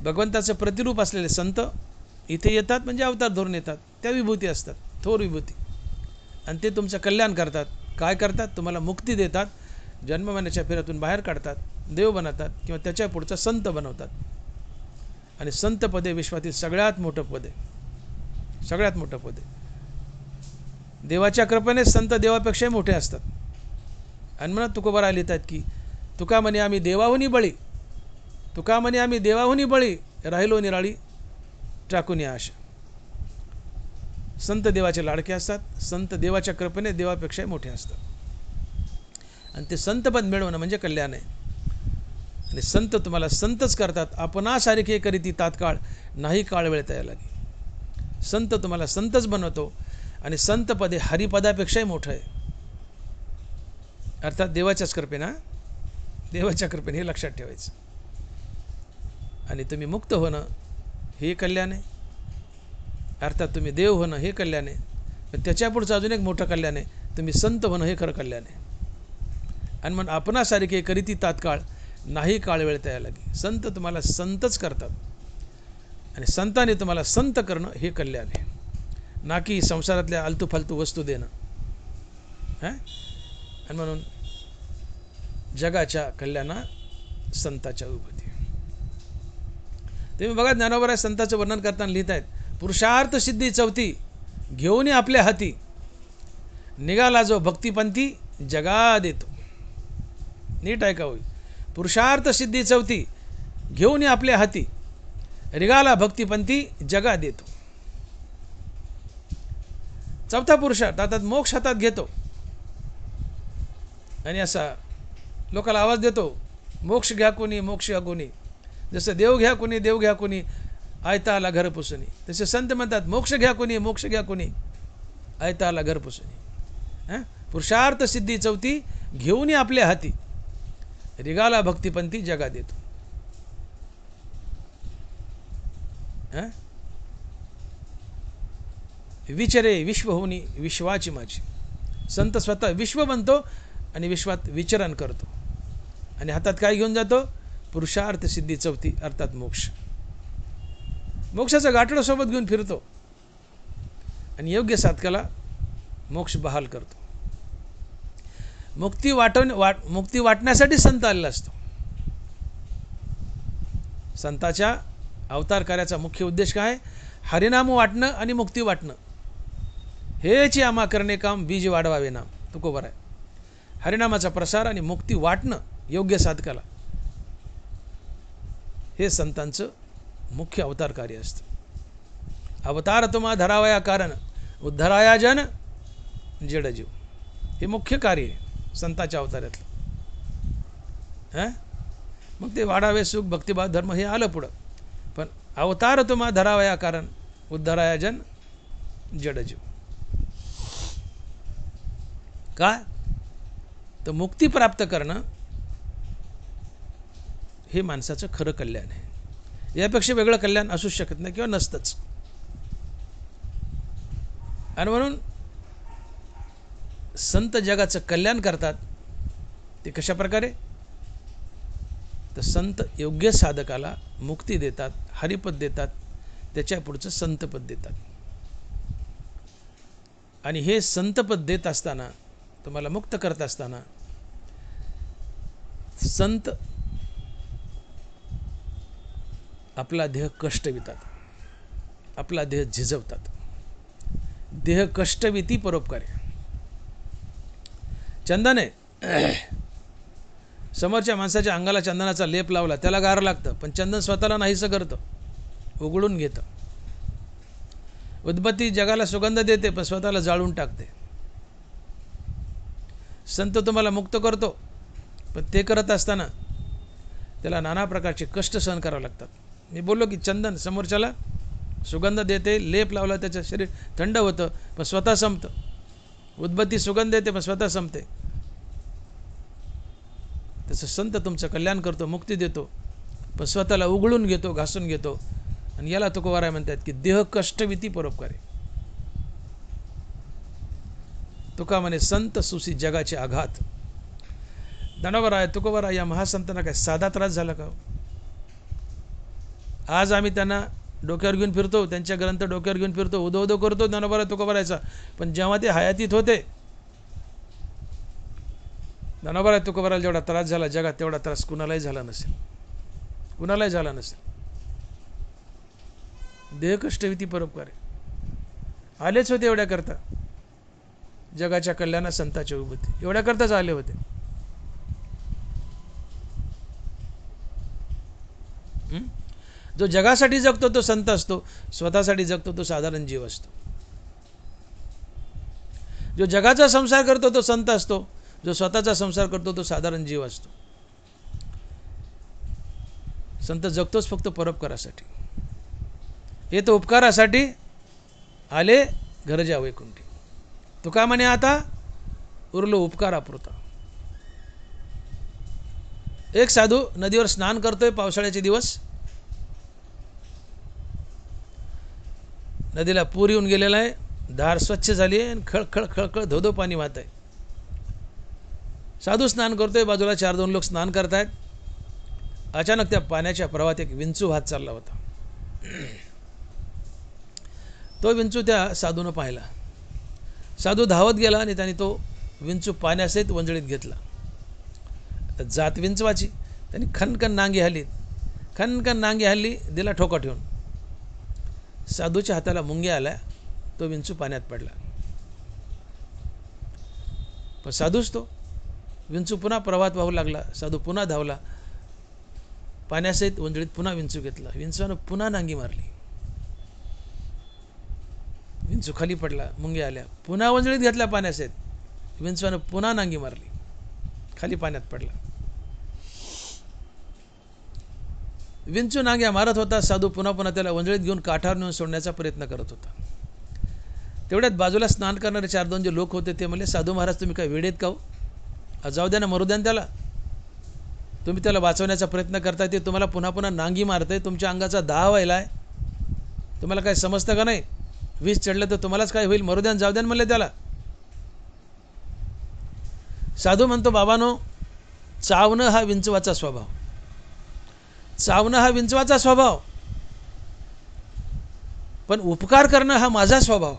भगवंताचं प्रतिरूप असलेले संत इथे येतात, म्हणजे अवतार धरून येतात, त्या विभूती असतात, थोर विभूती. आणि ते तुमचं कल्याण करतात. काय करतात? तुम्हाला मुक्ती देतात. जन्ममरणाच्या फेऱ्यातून बाहेर काढतात, देव बनवतात किंवा त्याच्या पुढचा संत बनवतात. आणि संत पदे विश्वातील सगळ्यात मोठं पद आहे, सगळ्यात मोठं पद आहे. देवाच्या कृपेने संत देवापेक्षाही मोठे असतात. आणि म्हणून तुकोबारा लिहितात की तुका म्हणे आम्ही देवाहुनी बळी, तुका म्हणे आम्ही देवाहुनी बळी, राहिलो निराळी टाकून आशा. संत देवाचे लाडके असतात, संत देवाच्या कृपेने देवापेक्षाही मोठे असतात. आणि ते संतपद मिळवणं म्हणजे कल्याण आहे. आणि संत तुम्हाला संतच करतात, आपणासारखे करीती तात्काळ, नाही काळ वेळ तया लागे. संत तुम्हाला संतच बनवतो आणि संतपदे हरिपदापेक्षाही मोठं आहे. अर्थात देवाच्याच कृपेने, देवाच्या कृपेने, हे लक्षात ठेवायचं. आणि तुम्ही मुक्त होणं हे कल्याण आहे, अर्थात तुम्ही देव होणं हे कल्याण आहे. पण त्याच्या पुढचं अजून एक मोठं कल्याण आहे, तुम्ही संत होणं हे खरं कल्याण आहे. आणि मग आपणासारखे करीती तात्काळ, नाही काळ वेळ तया लागे. संत तुम्हाला संतच करतात आणि संतांनी तुम्हाला संत करणं हे कल्याण आहे, ना की संसारातल्या आलतू फालतू वस्तू देणं. आणि म्हणून जगाच्या कल्याणा संताच्या उभती. तुम्ही बघा ज्ञानोबा संतांचं वर्णन करताना लिहित आहेत, पुरुषार्थ सिद्धी चौथी घेऊन आपल्या हाती, निघाला जो भक्तिपंथी जगा देतो. नीट ऐका होईल, पुरुषार्थ सिद्धी चौथी घेऊन आपल्या हाती, निघाला भक्तिपंथी जगा देतो. चौथा पुरुषार्थ अर्थात मोक्ष हातात घेतो आणि असा लोकाला आवाज देतो, मोक्ष घ्या कोणी, मोक्ष घ्या कोणी. जसं देव घ्या कोणी, देव घ्या कोणी, आयता आला घर पुसणी. तसे संत म्हणतात, मोक्ष घ्या कोणी, मोक्ष घ्या कोणी, आयता आला घर पुसणी. पुरुषार्थ सिद्धी चौथी घेऊन आपल्या हाती, रिगाला भक्तिपंथी जगा देतो. विचरे विश्व होनी विश्वाची माझी. संत स्वतः विश्व बनतो आणि विश्वात विचरण करतो. आणि हातात काय घेऊन जातो? पुरुषार्थ सिद्धी चौथी अर्थात मोक्ष. मोक्षाचं गाठोडं सोबत घेऊन फिरतो आणि योग्य साधकाला मोक्ष बहाल करतो. मुक्ती वाटण्यासाठी संत आलेला असतो. संताच्या अवतार कार्याचा मुख्य उद्देश काय? हरिनाम वाटणं आणि मुक्ती वाटणं. हेची आम्हा करणे काम, बीज वाढवावे नाम. तुकोबार आहे. हरिनामाचा प्रसार आणि मुक्ती वाटणं योग्य साधकाला, हे संतांचं मुख्य अवतार कार्य असतं. अवतार तुम्हा धरावया कारण, उद्धराया जन जडजीव. हे मुख्य कार्य आहे संतांच्या अवतारातलं. मग ते वाढावे सुख, भक्तिभाव, धर्म हे आलं पुढं. पण अवतार तुम्हा धरावया कारण, उद्धराया जन जडजीव. काय? तर मुक्ती प्राप्त करणं हे माणसाचं खरं कल्याण आहे. यापेक्षा वेगळं कल्याण असू शकत नाही किंवा नसतंच. आणि म्हणून संत जगाचं कल्याण करतात. ते कशा प्रकारे? तर संत योग्य साधकाला मुक्ती देतात, हरिपद देतात, त्याच्या पुढचं संतपद देतात. आणि हे संतपद देत असताना, तुम्हाला मुक्त करत असताना, संत आपला देह कष्टवितात, आपला देह झिजवतात. देह कष्टविती परोपकारी. चंदन आहे, समोरच्या माणसाच्या अंगाला चंदनाचा लेप लावला, त्याला गार लागतं, पण चंदन स्वतःला नाहीसं करतं, उघडून घेतं. उदबत्ती जगाला सुगंध देते, पण स्वतःला जाळून टाकते. संत तुम्हाला मुक्त करतो, पण ते करत असताना त्याला नाना प्रकारचे कष्ट सहन करावे लागतात. मी बोललो की चंदन समोरच्याला सुगंध देते, लेप लावला त्याचं शरीर थंड होतं, पण स्वतः संपतं. उदबत्ती सुगंध देते, पण स्वतः संपते. तसं संत तुमचं कल्याण करतो, मुक्ती देतो, पण स्वतःला उघडून घेतो, घासून घेतो. आणि याला तुकोबाराय म्हणतात की देह कष्टविती परोपकारी. तुका म्हणे संत सुसी जगाचे आघात. ज्ञानोबा तुकोबाराय या महासंतांना काय साधा त्रास झाला का? आज आम्ही त्यांना डोक्यावर घेऊन फिरतो, त्यांच्या ग्रंथ डोक्यावर घेऊन फिरतो, उदो उदो करतो ज्ञानोबा तुकोबारायचा. पण जेव्हा ते हयातीत होते, ज्ञानोबा तुकोबाराला जेवढा त्रास झाला जगात तेवढा त्रास कुणालाही झाला नसेल, कुणालाही झाला नसेल. देहकष्टविती परोपकार आलेच होते एवढ्या करता, जगाच्या कल्याणात संतांचे विभूती एवढ्या करताच आले होते. जो जगासाठी जगतो तो संत असतो, स्वतःसाठी जगतो तो साधारण जीव असतो. जो जगाचा संसार करतो तो संत असतो, जो स्वतःचा संसार करतो तो साधारण जीव असतो. संत जगतोच फक्त परोपकारासाठी. हे तो उपकारासाठी आले गरजा वैकुंठी. तुका म्हणे आता उरलो उपकारापुरता. एक साधू नदीवर स्नान करतोय पावसाळ्याचे दिवस. नदीला पूर येऊन गेलेला आहे, धार स्वच्छ झाली आहे आणि खळखळ खळखळ धोधो पाणी वाहत आहे. साधू स्नान करतोय, बाजूला 4-2 लोक स्नान करतायत. अचानक त्या पाण्याच्या प्रवाहात एक विंचू वाहत चालला होता. तो विंचू त्या साधूनं पाहिला. साधू धावत गेला आणि त्याने तो विंचू पाण्यासहित वंजळीत घेतला. जात विंचवाची. त्यांनी खनखन नांगी हल्ली, खनखन नांगी हल्ली, दिला ठोका ठेवून. साधूच्या हाताला मुंग्या आल्या, तो विंचू पाण्यात पडला. पण साधूच तो. विंचू पुन्हा प्रवाहात वाहू लागला. साधू पुन्हा धावला, पाण्यासहित वंजळीत पुन्हा विंचू घेतला. विंचूनं पुन्हा नांगी मारली, विंचू खाली पडला, मुंग्या आल्या. पुन्हा वंजळीत घेतला पाण्यासहित, विंचूनं पुन्हा नांगी मारली, खाली पाण्यात पडला. विंचू नांग्या मारत होता. साधू पुन्हा त्याला वंजळीत घेऊन काठावर नेऊन सोडण्याचा प्रयत्न करत होता. तेवढ्यात बाजूला स्नान करणारे 4-2 जे लोक होते ते म्हणले, साधू महाराज तुम्ही काय वेडेत का हो? जाऊ द्या ना, मरू द्या ना त्याला. तुम्ही त्याला वाचवण्याचा प्रयत्न करताय, ते तुम्हाला पुन्हा नांगी मारताय, तुमच्या अंगाचा दाह व्हायला आहे. तुम्हाला काय समजतं का नाही? विष चढलं तर तुम्हालाच काय होईल, मरू द्या, जाऊ द्या म्हणले त्याला. साधू म्हणतो, बाबानो, चावणं हा विंचवाचा स्वभाव, चावणं हा विंचवाचा स्वभाव, पण उपकार करणं हा माझा स्वभाव.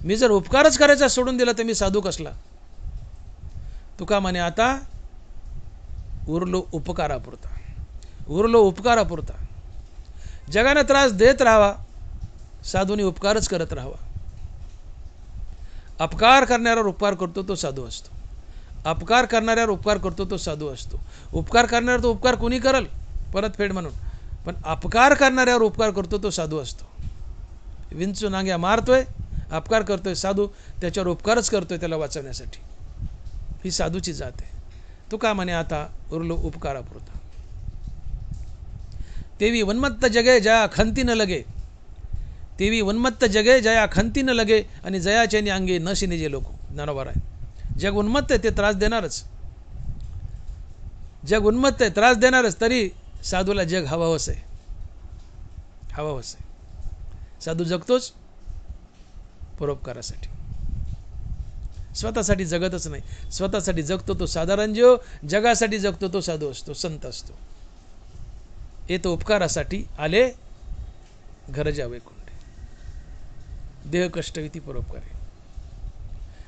मी जर उपकारच करायचा सोडून दिला तर मी साधू कसला? तुका म्हणे आता उरलो उपकारापुरता, उरलो उपकारापुरता. जगाने त्रास देत राहावा, साधूने उपकारच करत राहावा. अपकार करणाऱ्यावर उपकार करतो तो साधू असतो, अपकार करणाऱ्यावर उपकार करतो तो साधू असतो. उपकार करणाऱ्यावर तो उपकार कोणी करल परतफेड म्हणून, पण अपकार करणाऱ्यावर उपकार करतो तो साधू असतो. विंचू नांग्या मारतोय, अपकार करतोय साधू, त्याच्यावर उपकारच करतोय त्याला वाचवण्यासाठी. ही साधूची जात आहे. तुका म्हणे आता उरलो उपकारापुरता. तेवी उन्मत्त जगे जया खंती न लगे, तेवी उन्मत्त जगे जया खंती न लगे, आणि जयाचेनी अंगे न शिनिजे लोक. ज्ञानोबा आहे. जग उन्मत्त आहे, ते त्रास देणारच. जग उन्मत्त आहे, त्रास देणारच, तरी साधूला जग हवावंच आहे, हवावंच आहे. साधू जगतोच परोपकारासाठी, स्वतःसाठी जगतच नाही. स्वतःसाठी जगतो तो साधारण जीव, जगासाठी जगतो तो साधू असतो, संत असतो. येतो उपकारासाठी आले गरजा वैकुंठी. देह कष्टविती परोपकारी.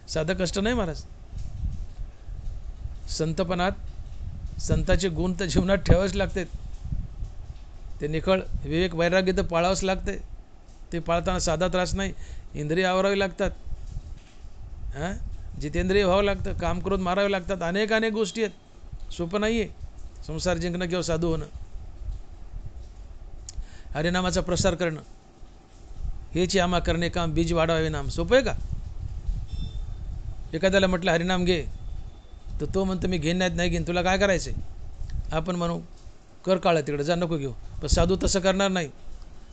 साधं कष्ट नाही महाराज. संतपणात संताचे गुण तर जीवनात ठेवावेच लागतात. ते निखळ विवेक वैराग्य तर पाळावंच लागते. ते पाळताना साधा त्रास नाही, इंद्रिय आवरावी लागतात, जितेंद्रिय व्हावं लागतं, काम करून मारावे लागतात. अनेक गोष्टी आहेत, सोपं नाही आहे संसार जिंकणं किंवा साधू होणं. हरिनामाचा प्रसार करणं, हेची आम्हा करणे काम, बीज वाढावे नाम. सोपं आहे का? एखाद्याला म्हटलं हरिनाम घे, तर तो म्हणतो मी घेईन नाही घेईन, तुला काय करायचं आहे? आपण म्हणू कर काळा तिकडे जा, नको घेऊ. पण साधू तसं करणार नाही.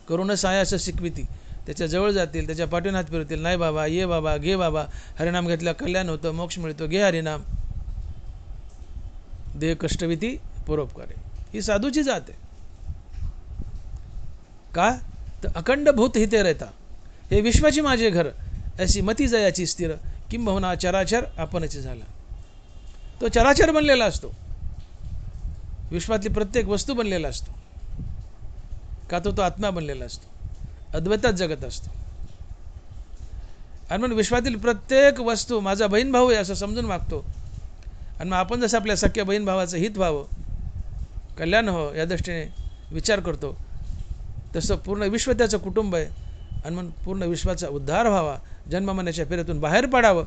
करूनच आहे असं शिकविती. त्याच्या जवळ जातील, त्याच्या पाठीवर हात फिरवतील. नाही बाबा, ये बाबा, घे बाबा, हरिनाम घेतल्या कल्याण होतं, मोक्ष मिळतो, घे हरिनाम. देह कष्टविती परोपकारी. ही साधूची जात आहे. का तर अखंड भूत हिते रहता, हे विश्वाची माझे घर, अशी मती जयाची स्थिर, किंबहुना चराचर आपणच झाला. तो चराचर बनलेला असतो, विश्वातली प्रत्येक वस्तू बनलेला असतो. का तो आत्मा बनलेला असतो, अद्वैतात जगत असतो. आणि म्हणून विश्वातील प्रत्येक वस्तू माझा बहीण भाऊ आहे असं समजून वागतो. आणि मग आपण जसं आपल्या सख्या बहीण भावाचं हित व्हावं, कल्याण व्हावं या दृष्टीने विचार करतो, तसं पूर्ण विश्व त्याचं कुटुंब आहे. आणि मग पूर्ण विश्वाचा उद्धार व्हावा, जन्ममरणाच्या फेऱ्यातून बाहेर पडावं,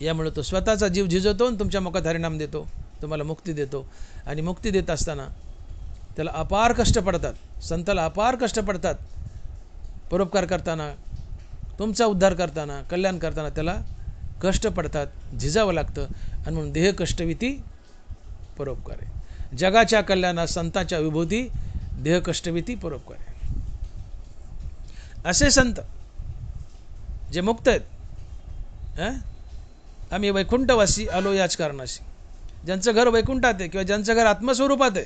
यामुळे तो स्वतःचा जीव झिजवतो आणि तुमच्या मुखात हरिनाम देतो, तुम्हाला मुक्ती देतो. आणि मुक्ती देत असताना त्याला अपार कष्ट पडतात, संताला अपार कष्ट पडतात. परोपकार करताना, तुमचा उद्धार करताना, कल्याण करताना त्याला कष्ट पडतात, झिजावं लागतं. आणि म्हणून देह कष्टविती परोपकार आहे. जगाच्या कल्याणात संतांच्या विभूती, देह कष्टविती परोपकार आहे. असे संत जे मुक्त आहेत, आम्ही वैकुंठवासी आलो याच कारणाशी, ज्यांचं घर वैकुंठात आहे किंवा ज्यांचं घर आत्मस्वरूपात आहे,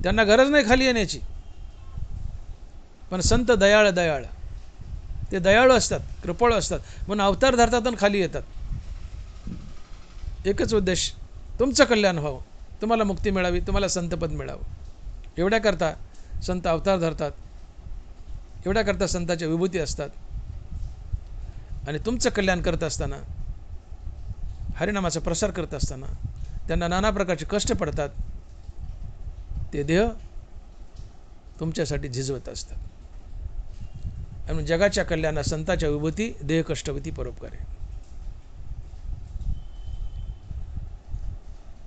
त्यांना गरज नाही खाली येण्याची. पण संत दयाळ दयाळ, ते दयाळू असतात, कृपाळू असतात, म्हणून अवतार धरतात आणि खाली येतात. एकच उद्देश, तुमचं कल्याण व्हावं, तुम्हाला मुक्ती मिळावी, तुम्हाला संतपद मिळावं. एवढ्याकरता संत अवतार धरतात, एवढ्याकरता संतांच्या विभूती असतात. आणि तुमचं कल्याण करत असताना, हरिनामाचा प्रसार करत असताना त्यांना नाना प्रकारचे कष्ट पडतात. ते देह तुमच्यासाठी झिजवत असतात. आणि जगाच्या कल्याणात संतांच्या विभूती, देह कष्टवती परोपकार आहे.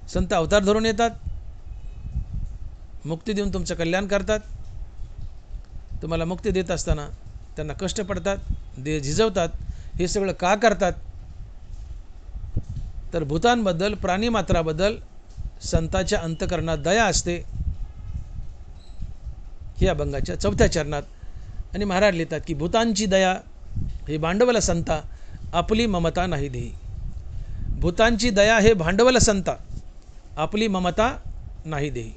संत अवतार धरून येतात, मुक्ती देऊन तुमचं कल्याण करतात. तुम्हाला मुक्ती देत असताना त्यांना कष्ट पडतात, देह झिजवतात. हे सगळं का करतात? तर भूतांबद्दल, प्राणीमात्राबद्दल संतांच्या अंतकरणात दया असते. हे अभंगाच्या 4थ्या चरणात. आणि महाराज लिहितात की भूतांची दया हे भांडवल संता, आपली ममता नाही देही. भूतांची दया हे भांडवल संता, आपली ममता नाही देही.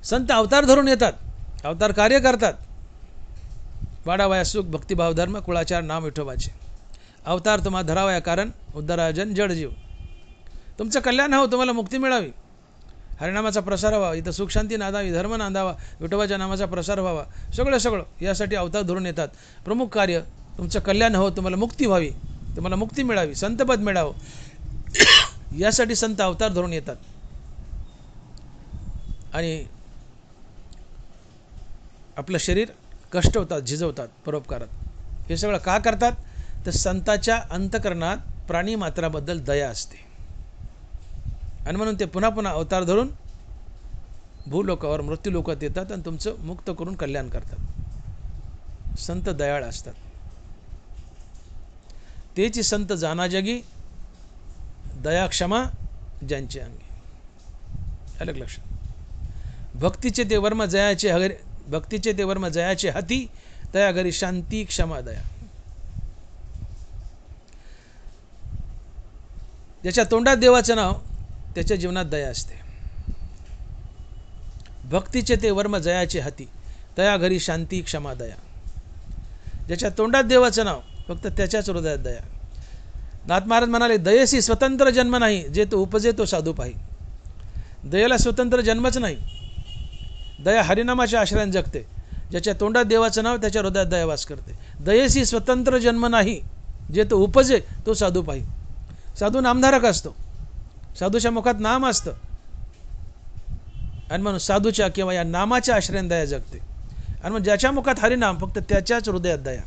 संत अवतार धरून येतात, अवतार कार्य करतात. वाढावया सुख भक्तिभाव धर्म कुळाचार नाम विठोबाचे. अवतार तुम्हा धरावया कारण उद्धराजन जडजीव. तुमचं कल्याण हवं, तुम्हाला मुक्ती मिळावी, हरिनामाचा प्रसार व्हावा, इथं सुख शांती नांदावी, धर्म नांदावा, विठोबाच्या नामाचा प्रसार व्हावा, सगळं यासाठी अवतार धरून येतात. प्रमुख कार्य तुमचं कल्याण हवं, तुम्हाला मुक्ती व्हावी, तुम्हाला मुक्ती मिळावी, संतपद मिळावं, यासाठी संत अवतार धरून येतात. आणि आपलं शरीर कष्टवतात, झिजवतात परोपकारात. हे सगळं का करतात? तर संतांच्या अंतकरणात प्राणीमात्राबद्दल दया असते. आणि म्हणून ते पुन्हा पुन्हा अवतार धरून भूलोकावर, मृत्यूलोकात येतात आणि तुमचं मुक्त करून कल्याण करतात. संत दयाळ असतात. तेची संत जाना जगी, दया क्षमा ज्यांचे अंगी. अलग लक्षात. भक्तीचे ते वर्म जयाचे हरी, भक्तीचे ते वर्म जयाचे हाती, दया घरी शांती क्षमा दया. ज्याच्या तोंडात देवाचं नाव, त्याच्या जीवनात दया असते. भक्तीचे ते वर्म जयाचे हाती, दया घरी शांती क्षमा दया. ज्याच्या तोंडात देवाचं नाव, फक्त त्याच्याच हृदयात दया. नाथ महाराज म्हणाले, दयेसी स्वतंत्र जन्म नाही, जे तो उपजे तो साधू पाही. दयेला स्वतंत्र जन्मच नाही. दया हरिनामाच्या आश्रयाने जगते. ज्याच्या तोंडात देवाचं नाव, त्याच्या हृदयात दया वास करते. दयेसी स्वतंत्र जन्म नाही, जे तो उपजे तो साधू पाही. साधू नामधारक असतो, साधूच्या मुखात नाम असतं. आणि म्हणून साधूच्या किंवा या नामाच्या आश्रयाने दया जगते. आणि मग ज्याच्या मुखात हरिनाम, फक्त त्याच्याच हृदयात दया.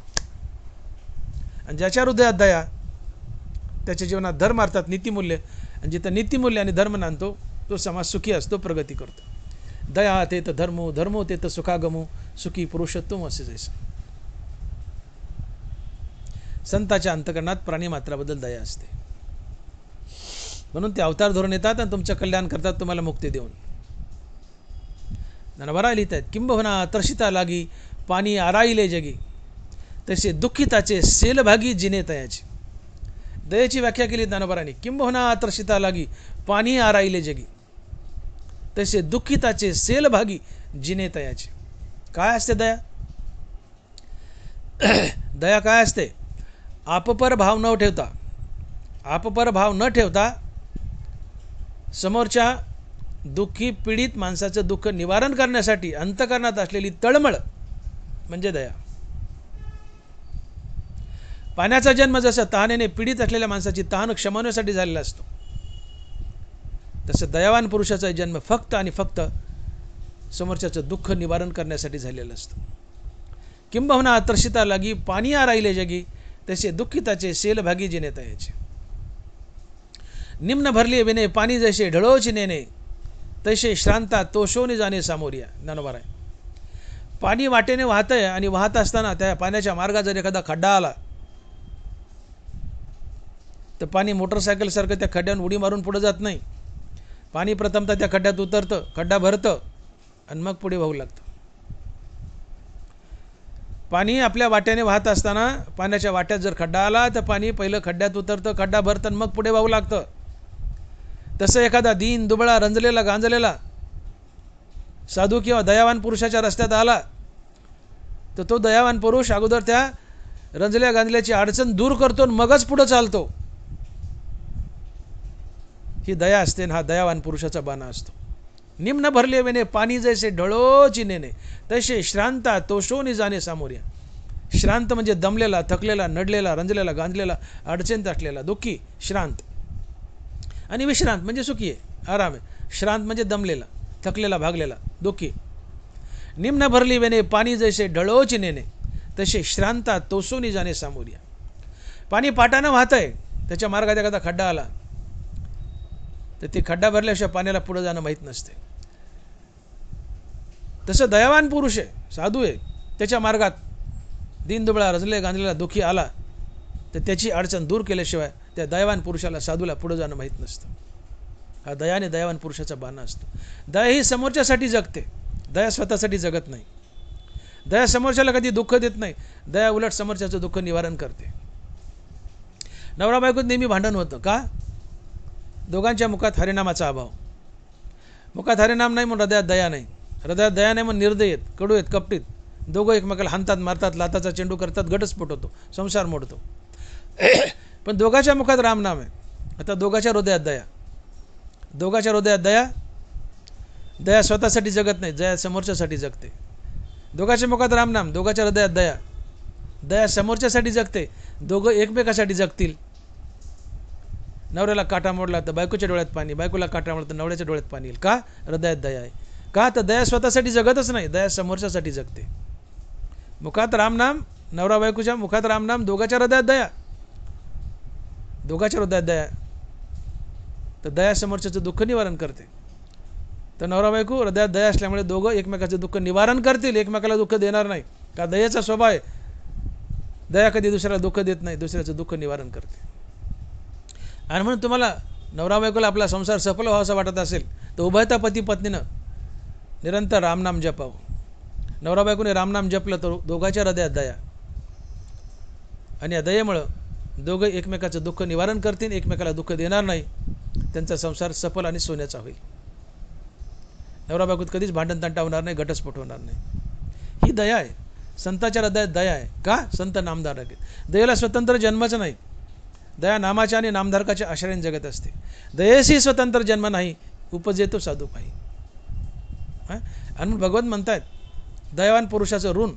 आणि ज्याच्या हृदयात दया, त्याच्या जीवनात धर्म अर्थात नीतिमूल्य. आणि जिथं नीतिमूल्य आणि धर्म नांदतो, तो समाज सुखी असतो, प्रगती करतो. दया ते तर धर्मो, धर्मो ते तर सुखागमो, सुखी पुरुषोत्तम असे जैसे. संतांच्या अंतकरणात प्राणीमात्राबद्दल दया असते. म्हणून ते अवतार धरून येतात आणि तुमचं कल्याण करतात, तुम्हाला मुक्ती देऊन. नवरा लिहित आहेत, किंबहुना तर्शिता लागी पाणी आराईले जगी, तसे दुःखिताचे सेलभागी जिने तयाचे. दयेची व्याख्या केली ज्ञानोबारांनी. किंबहुना तर्शिता लागी पाणी आराईले जगी, तसे दुःखिताचे सेलभागी जिने तयाचे. काय असते दया? दया काय असते? आपपर भाव न ठेवता, आपपर भाव न ठेवता समोरच्या दुःखी पीडित माणसाचं दुःख निवारण करण्यासाठी अंतकरणात असलेली तळमळ म्हणजे दया. पाण्याचा जन्म जसा तहानेने पीडित असलेल्या माणसाची तहान क्षमवण्यासाठी झालेला असतो, तसं दयावान पुरुषाचा जन्म फक्त आणि फक्त समोरच्याचं दुःख निवारण करण्यासाठी झालेलं असतं. किंबहुना आतर्षिता लागी पाणी आ राहिले जगी, तसे दुःखिताचे सेलभागी जिने तयाचे. निम्न भरली विने पाणी जैसे ढळोची नेणे, तसे श्रांता तोषोने जाणे सामोरिया. ज्ञानोबा आहे. पाणी वाटेने वाहतंय आणि वाहत असताना त्या पाण्याच्या मार्गात जर एखादा खड्डा आला तर पाणी मोटरसायकलसारखं त्या खड्ड्यावर उडी मारून पुढे जात नाही. पाणी प्रथमतः त्या खड्ड्यात उतरतं, खड्डा भरतं आणि मग पुढे वाहू लागतं. पाणी आपल्या वाट्याने वाहत असताना पाण्याच्या वाट्यात जर खड्डा आला तर पाणी पहिलं खड्ड्यात उतरतं, खड्डा भरतं आणि मग पुढे वाहू लागतं. तसं एखादा दीन दुबळा रंजलेला गांजलेला साधू किंवा दयावान पुरुषाच्या रस्त्यात आला तर तो दयावान पुरुष अगोदर त्या रंजल्या गांजल्याची अडचण दूर करतो आणि मगच पुढे चालतो. ही दया असते आणि हा दयावान पुरुषाचा बाणा असतो. निम्न भरले वेने पाणी जैसे ढळोची नेणे, तसे श्रांता तोषोनी जाणे सामोर्या. श्रांत म्हणजे दमलेला, थकलेला, नडलेला, रंजलेला, गांजलेला, अडचणीत असलेला, दुःखी श्रांत. आणि विश्रांत म्हणजे सुखी आहे, आराम आहे. श्रांत म्हणजे दमलेला, थकलेला, भागलेला, दुःखी. निम्न भरली वेने पाणी जैसे ढळोची नेणे, तसे श्रांता तोषोनी जाणे सामोर्या. पाणी पाटानं वाहतंय, त्याच्या मार्गात एखादा खड्डा आला तर ते खड्डा भरल्याशिवाय पाण्याला पुढे जाणं माहीत नसते. तसं दयावान पुरुष आहे, साधू आहे, त्याच्या मार्गात दीनदुबळा रजले गांजलेला दुःखी आला तर त्याची अडचण दूर केल्याशिवाय त्या दयावान पुरुषाला, साधूला पुढे जाणं माहीत नसतं. हा दयाने दयावान पुरुषाचा बाणा असतो. दया ही समोरच्यासाठी जगते, दया स्वतःसाठी जगत नाही. दया समोरच्याला कधी दुःख देत नाही, दया उलट समोरच्याचं दुःख निवारण करते. नवरा बायकोत नेहमी भांडण होतं का? दोघांच्या मुखात हरिनामाचा अभाव. मुखात हरिनाम नाही म्हणून हृदयात दया नाही, हृदयात दया नाही म्हणून निर्दय आहेत, कडू आहेत, कपटीत. दोघं एकमेकाला हाणतात, मारतात, लाताचा चेंडू करतात, घटस्फोट होतो, संसार मोडतो. पण दोघांच्या मुखात रामनाम आहे. आता दोघांच्या हृदयात दया, दोघांच्या हृदयात दया. दया स्वतःसाठी जगत नाही, दया समोरच्यासाठी जगते. दोघांच्या मुखात रामनाम, दोघांच्या हृदयात दया. दया समोरच्यासाठी जगते, दोघं एकमेकासाठी जगतील. नवऱ्याला काटा मोडला तर बायकोच्या डोळ्यात पाणी, बायकोला काटा मोडला तर नवऱ्याच्या डोळ्यात पाणी येईल. का? हृदयात दया आहे. का? तर दया स्वतःसाठी जगतच नाही, दया समोरच्यासाठी जगते. मुखात रामनाम, नवरा बायकोच्या मुखात रामनाम, दोघांच्या हृदयात दया, दोघांच्या हृदयात दया. तर दया समोरच्याचं दुःख निवारण करते. तर नवरा बायको हृदयात दया असल्यामुळे दोघं एकमेकाचं दुःख निवारण करतील, एकमेकाला दुःख देणार नाही. का? दयेचा स्वभाव आहे. दया कधी दुसऱ्याला दुःख देत नाही, दुसऱ्याचं दुःख निवारण करते. आणि म्हणून तुम्हाला नवरा बायकोला आपला संसार सफल व्हावा असं वाटत असेल तर उभयता पती पत्नीनं निरंतर रामनाम जपावं. नवरा बायकोने रामनाम जपलं तर दोघांच्या हृदयात दया, आणि या दयेमुळं दोघं एकमेकाचं दुःख निवारण करतील, एकमेकाला दुःख देणार नाही. त्यांचा संसार सफल आणि सोन्याचा होईल. नवरा बायकोत कधीच भांडण तंटा होणार नाही, घटस्फोट होणार नाही. ही दया आहे. संतांच्या हृदयात दया आहे. का? संत नामधारक आहेत. दयेला स्वतंत्र जन्मच नाही, दया नामाच्या आणि नामधारकाच्या आश्रयाने जगत असते. दयेशी स्वतंत्र जन्म नाही, उपजेतो साधू पाही. आणि भगवंत म्हणतायत दयावान पुरुषाचं ऋण,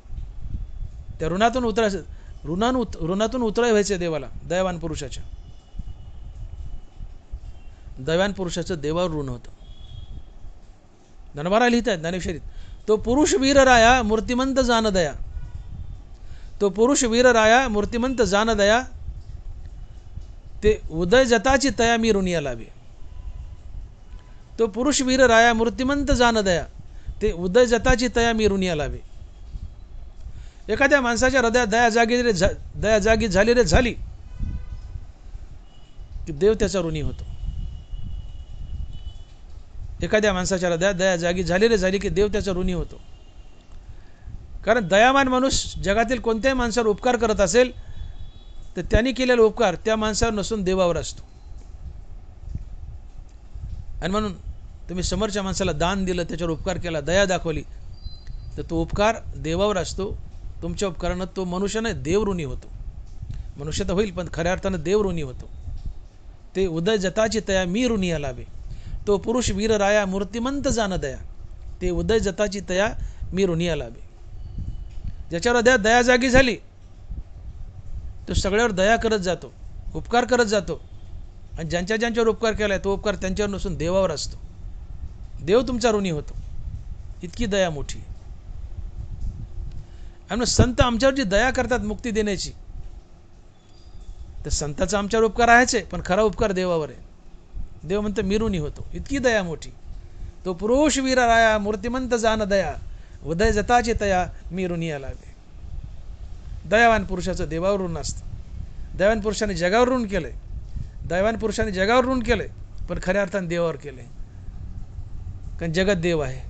त्या ऋणातून उतरायचं, ऋणातून उतराय व्हायचं देवाला. दयावान पुरुषाच्या, दयावान पुरुषाचं देवावर ऋण होतं. ज्ञानोबा लिहित आहेत ज्ञानेश्वरीत, तो पुरुष वीर राया मूर्तिमंत जान दया. तो पुरुष वीर राया मूर्तिमंत जान दया, ते उदय जताची तया मी ऋणिया लावे. तो पुरुष वीर राया मूर्तिमंत जान दया, ते उदय जताची तया मी ऋणिया लावे. एखाद्या माणसाच्या हृदयात दया जागी झाली रे झाली की देव त्याचा ऋणी होतो. एखाद्या माणसाच्या हृदयात दया जागी झाली रे झाली की देव त्याचा ऋणी होतो. कारण दयावान माणूस जगातील कोणत्याही माणसावर उपकार करत असेल तर त्यांनी केलेला उपकार त्या माणसावर नसून देवावर असतो. आणि म्हणून तुम्ही समोरच्या माणसाला दान दिलं, त्याच्यावर उपकार केला, दया दाखवली तर तो उपकार देवावर असतो. तुमच्या उपकारानं तो मनुष्य नाही, देव ऋणी होतो. मनुष्य तर होईल पण खऱ्या अर्थानं देव ऋणी होतो. ते उदय जताची तया मी ऋणिया लावे. तो पुरुष वीर राया मूर्तिमंत जान दया, ते उदय जताची तया मी ऋणिया लावे. ज्याच्यावर दया जागी झाली तो सगळ्यावर दया करत जातो, उपकार करत जातो. आणि ज्यांच्यावर उपकार केला आहे तो उपकार त्यांच्यावर नसून देवावर असतो. देव तुमचा ऋणी होतो. इतकी दया मोठी. आणि मग संत आमच्यावर जी दया करतात मुक्ती देण्याची, तर संताचा आमच्यावर उपकार आहेच आहे, पण खरा उपकार देवावर आहे. देव म्हणतो मी ऋणी होतो. इतकी दया मोठी. तो पुरुष वीर राया मूर्तिमंत जान दया, उदय जताचे तया मी ऋणी लावे. दयावान पुरुषाचं देवावर ऋण असतं. दयावान पुरुषाने जगावर ऋण केलंय. दयावान पुरुषाने जगावर ऋण केलंय, पण खऱ्या अर्थाने देवावर केलंय. कारण जगत देव आहे.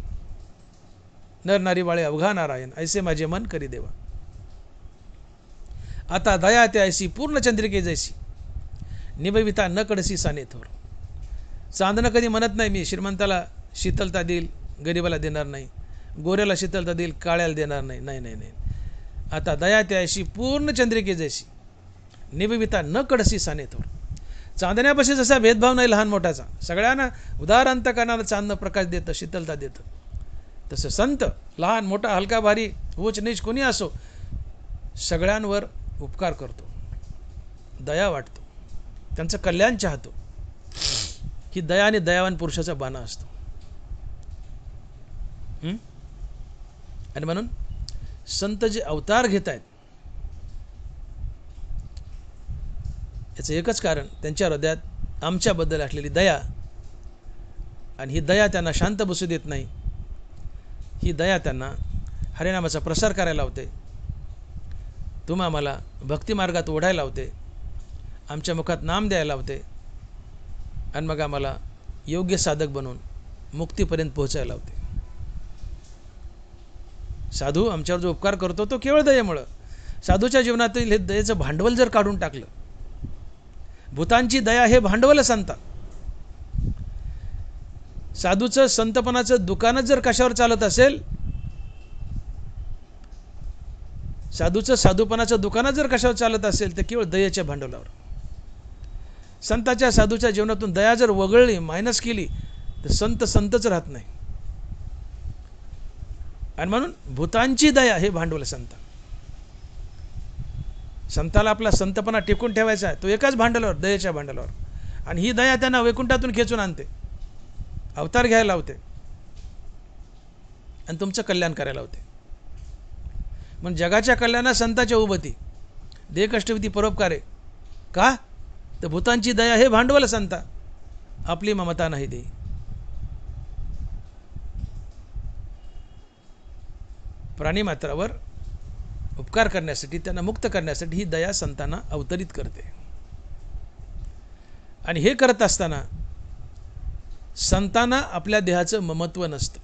नर नारी बाळे अवघा नारायण, ऐसे माझे मन करी देवा. आता दया त्या ऐसी पूर्ण चंद्रिके जैसी, निभविता न कडसी साने थोर. चांदणं कधी म्हणत नाही मी श्रीमंताला शीतलता देईल, गरीबाला देणार नाही. गोऱ्याला शीतलता देईल, काळ्याला देणार नाही. नाही नाही नाही. आता दया त्या ऐशी पूर्ण चंद्रिके जैसी, निभविता न कडसी साने थोर. चांदण्यापाशी जसा भेदभाव नाही लहान मोठाचा, सगळ्यांना उदार अंतकरणाला चांदणं प्रकाश देतं, शीतलता देतं, तसं संत लहान मोठा हलका भारी उच नीच कोणी असो सगळ्यांवर उपकार करतो, दया वाटतो, त्यांचं कल्याण चाहतो. ही दया आणि दयावान पुरुषाचा बाणा असतो. आणि म्हणून संत जे अवतार घेत आहेत याचं एकच कारण त्यांच्या हृदयात आमच्याबद्दल असलेली दया. आणि ही दया त्यांना शांत बसू देत नाही. ही दया त्यांना हरिनामाचा प्रसार करायला लावते, तुम्हा आम्हाला भक्तिमार्गात ओढायला लावते, आमच्या मुखात नाम द्यायला लावते, आणि मग आम्हाला योग्य साधक बनवून मुक्तीपर्यंत पोहोचायला लावते. साधू आमच्यावर जो उपकार करतो तो केवळ दयेमुळं. साधूच्या जीवनातील हे दयेचं भांडवल जर काढून टाकलं, भूतांची दया हे भांडवल संता. साधूचं संतपणाचं दुकानच जर कशावर चालत असेल, साधूचं साधूपणाचं दुकानच जर कशावर चालत असेल तर केवळ दयेच्या भांडवलावर. संताच्या साधूच्या जीवनातून दया जर वगळली, मायनस केली, तर संत संतच राहत नाही. आणि म्हणून भूतांची दया हे भांडवल संत. संताला आपला संतपणा टिकून ठेवायचा आहे तो एकाच भांडवलावर, दयेच्या भांडवलावर. आणि ही दया त्यांना वैकुंठातून खेचून आणते, अवतार घ्यायला लावते, आणि तुमचं कल्याण करायला लावते. म्हणून जगाच्या कल्याणात संताच्या उभती, देह कष्टविधी परोपकारे. का तर भूतांची दया हे भांडवल संता, आपली ममता नाही दे. प्राणीमात्रावर उपकार करण्यासाठी, त्यांना मुक्त करण्यासाठी ही दया संतांना अवतरित करते. आणि हे करत असताना संतांना आपल्या देहाचं ममत्व नसतं.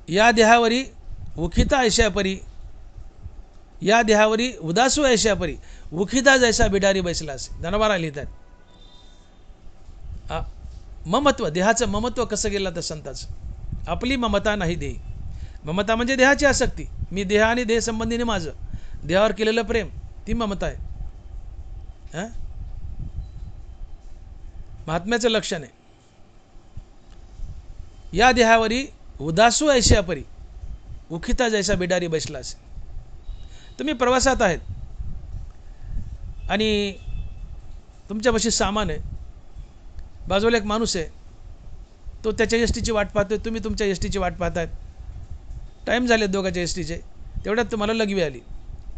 या देहावरी उखिता ऐशापरी, या देहावरी उदासू ऐशापरी, उखिता जैसा बिडारी बैसला असे धनवारा लिहितात. ममत्व, देहाचं ममत्व कसं गेलं तर संताचं, आपली ममता नाही दे. ममता म्हणजे देहाची आसक्ती. मी देह आणि देह संबंधीने माझं देहावर केलेलं प्रेम, ती ममता आहे. महात्म्याचं लक्षण आहे. या देहावरी उदासू ऐशापरी, उखिता जैसा बिडारी बैसला असे. तुम्ही प्रवासात आहेत आणि तुमच्यापाशी सामान आहे, बाजूला एक माणूस आहे, तो त्याच्या एसटीची वाट पाहतोय, तुम्ही तुमच्या एसटीची वाट पाहतायत. टाईम झाले दोघांच्या एसटीचे, तेवढ्यात तुम्हाला लघवी आली.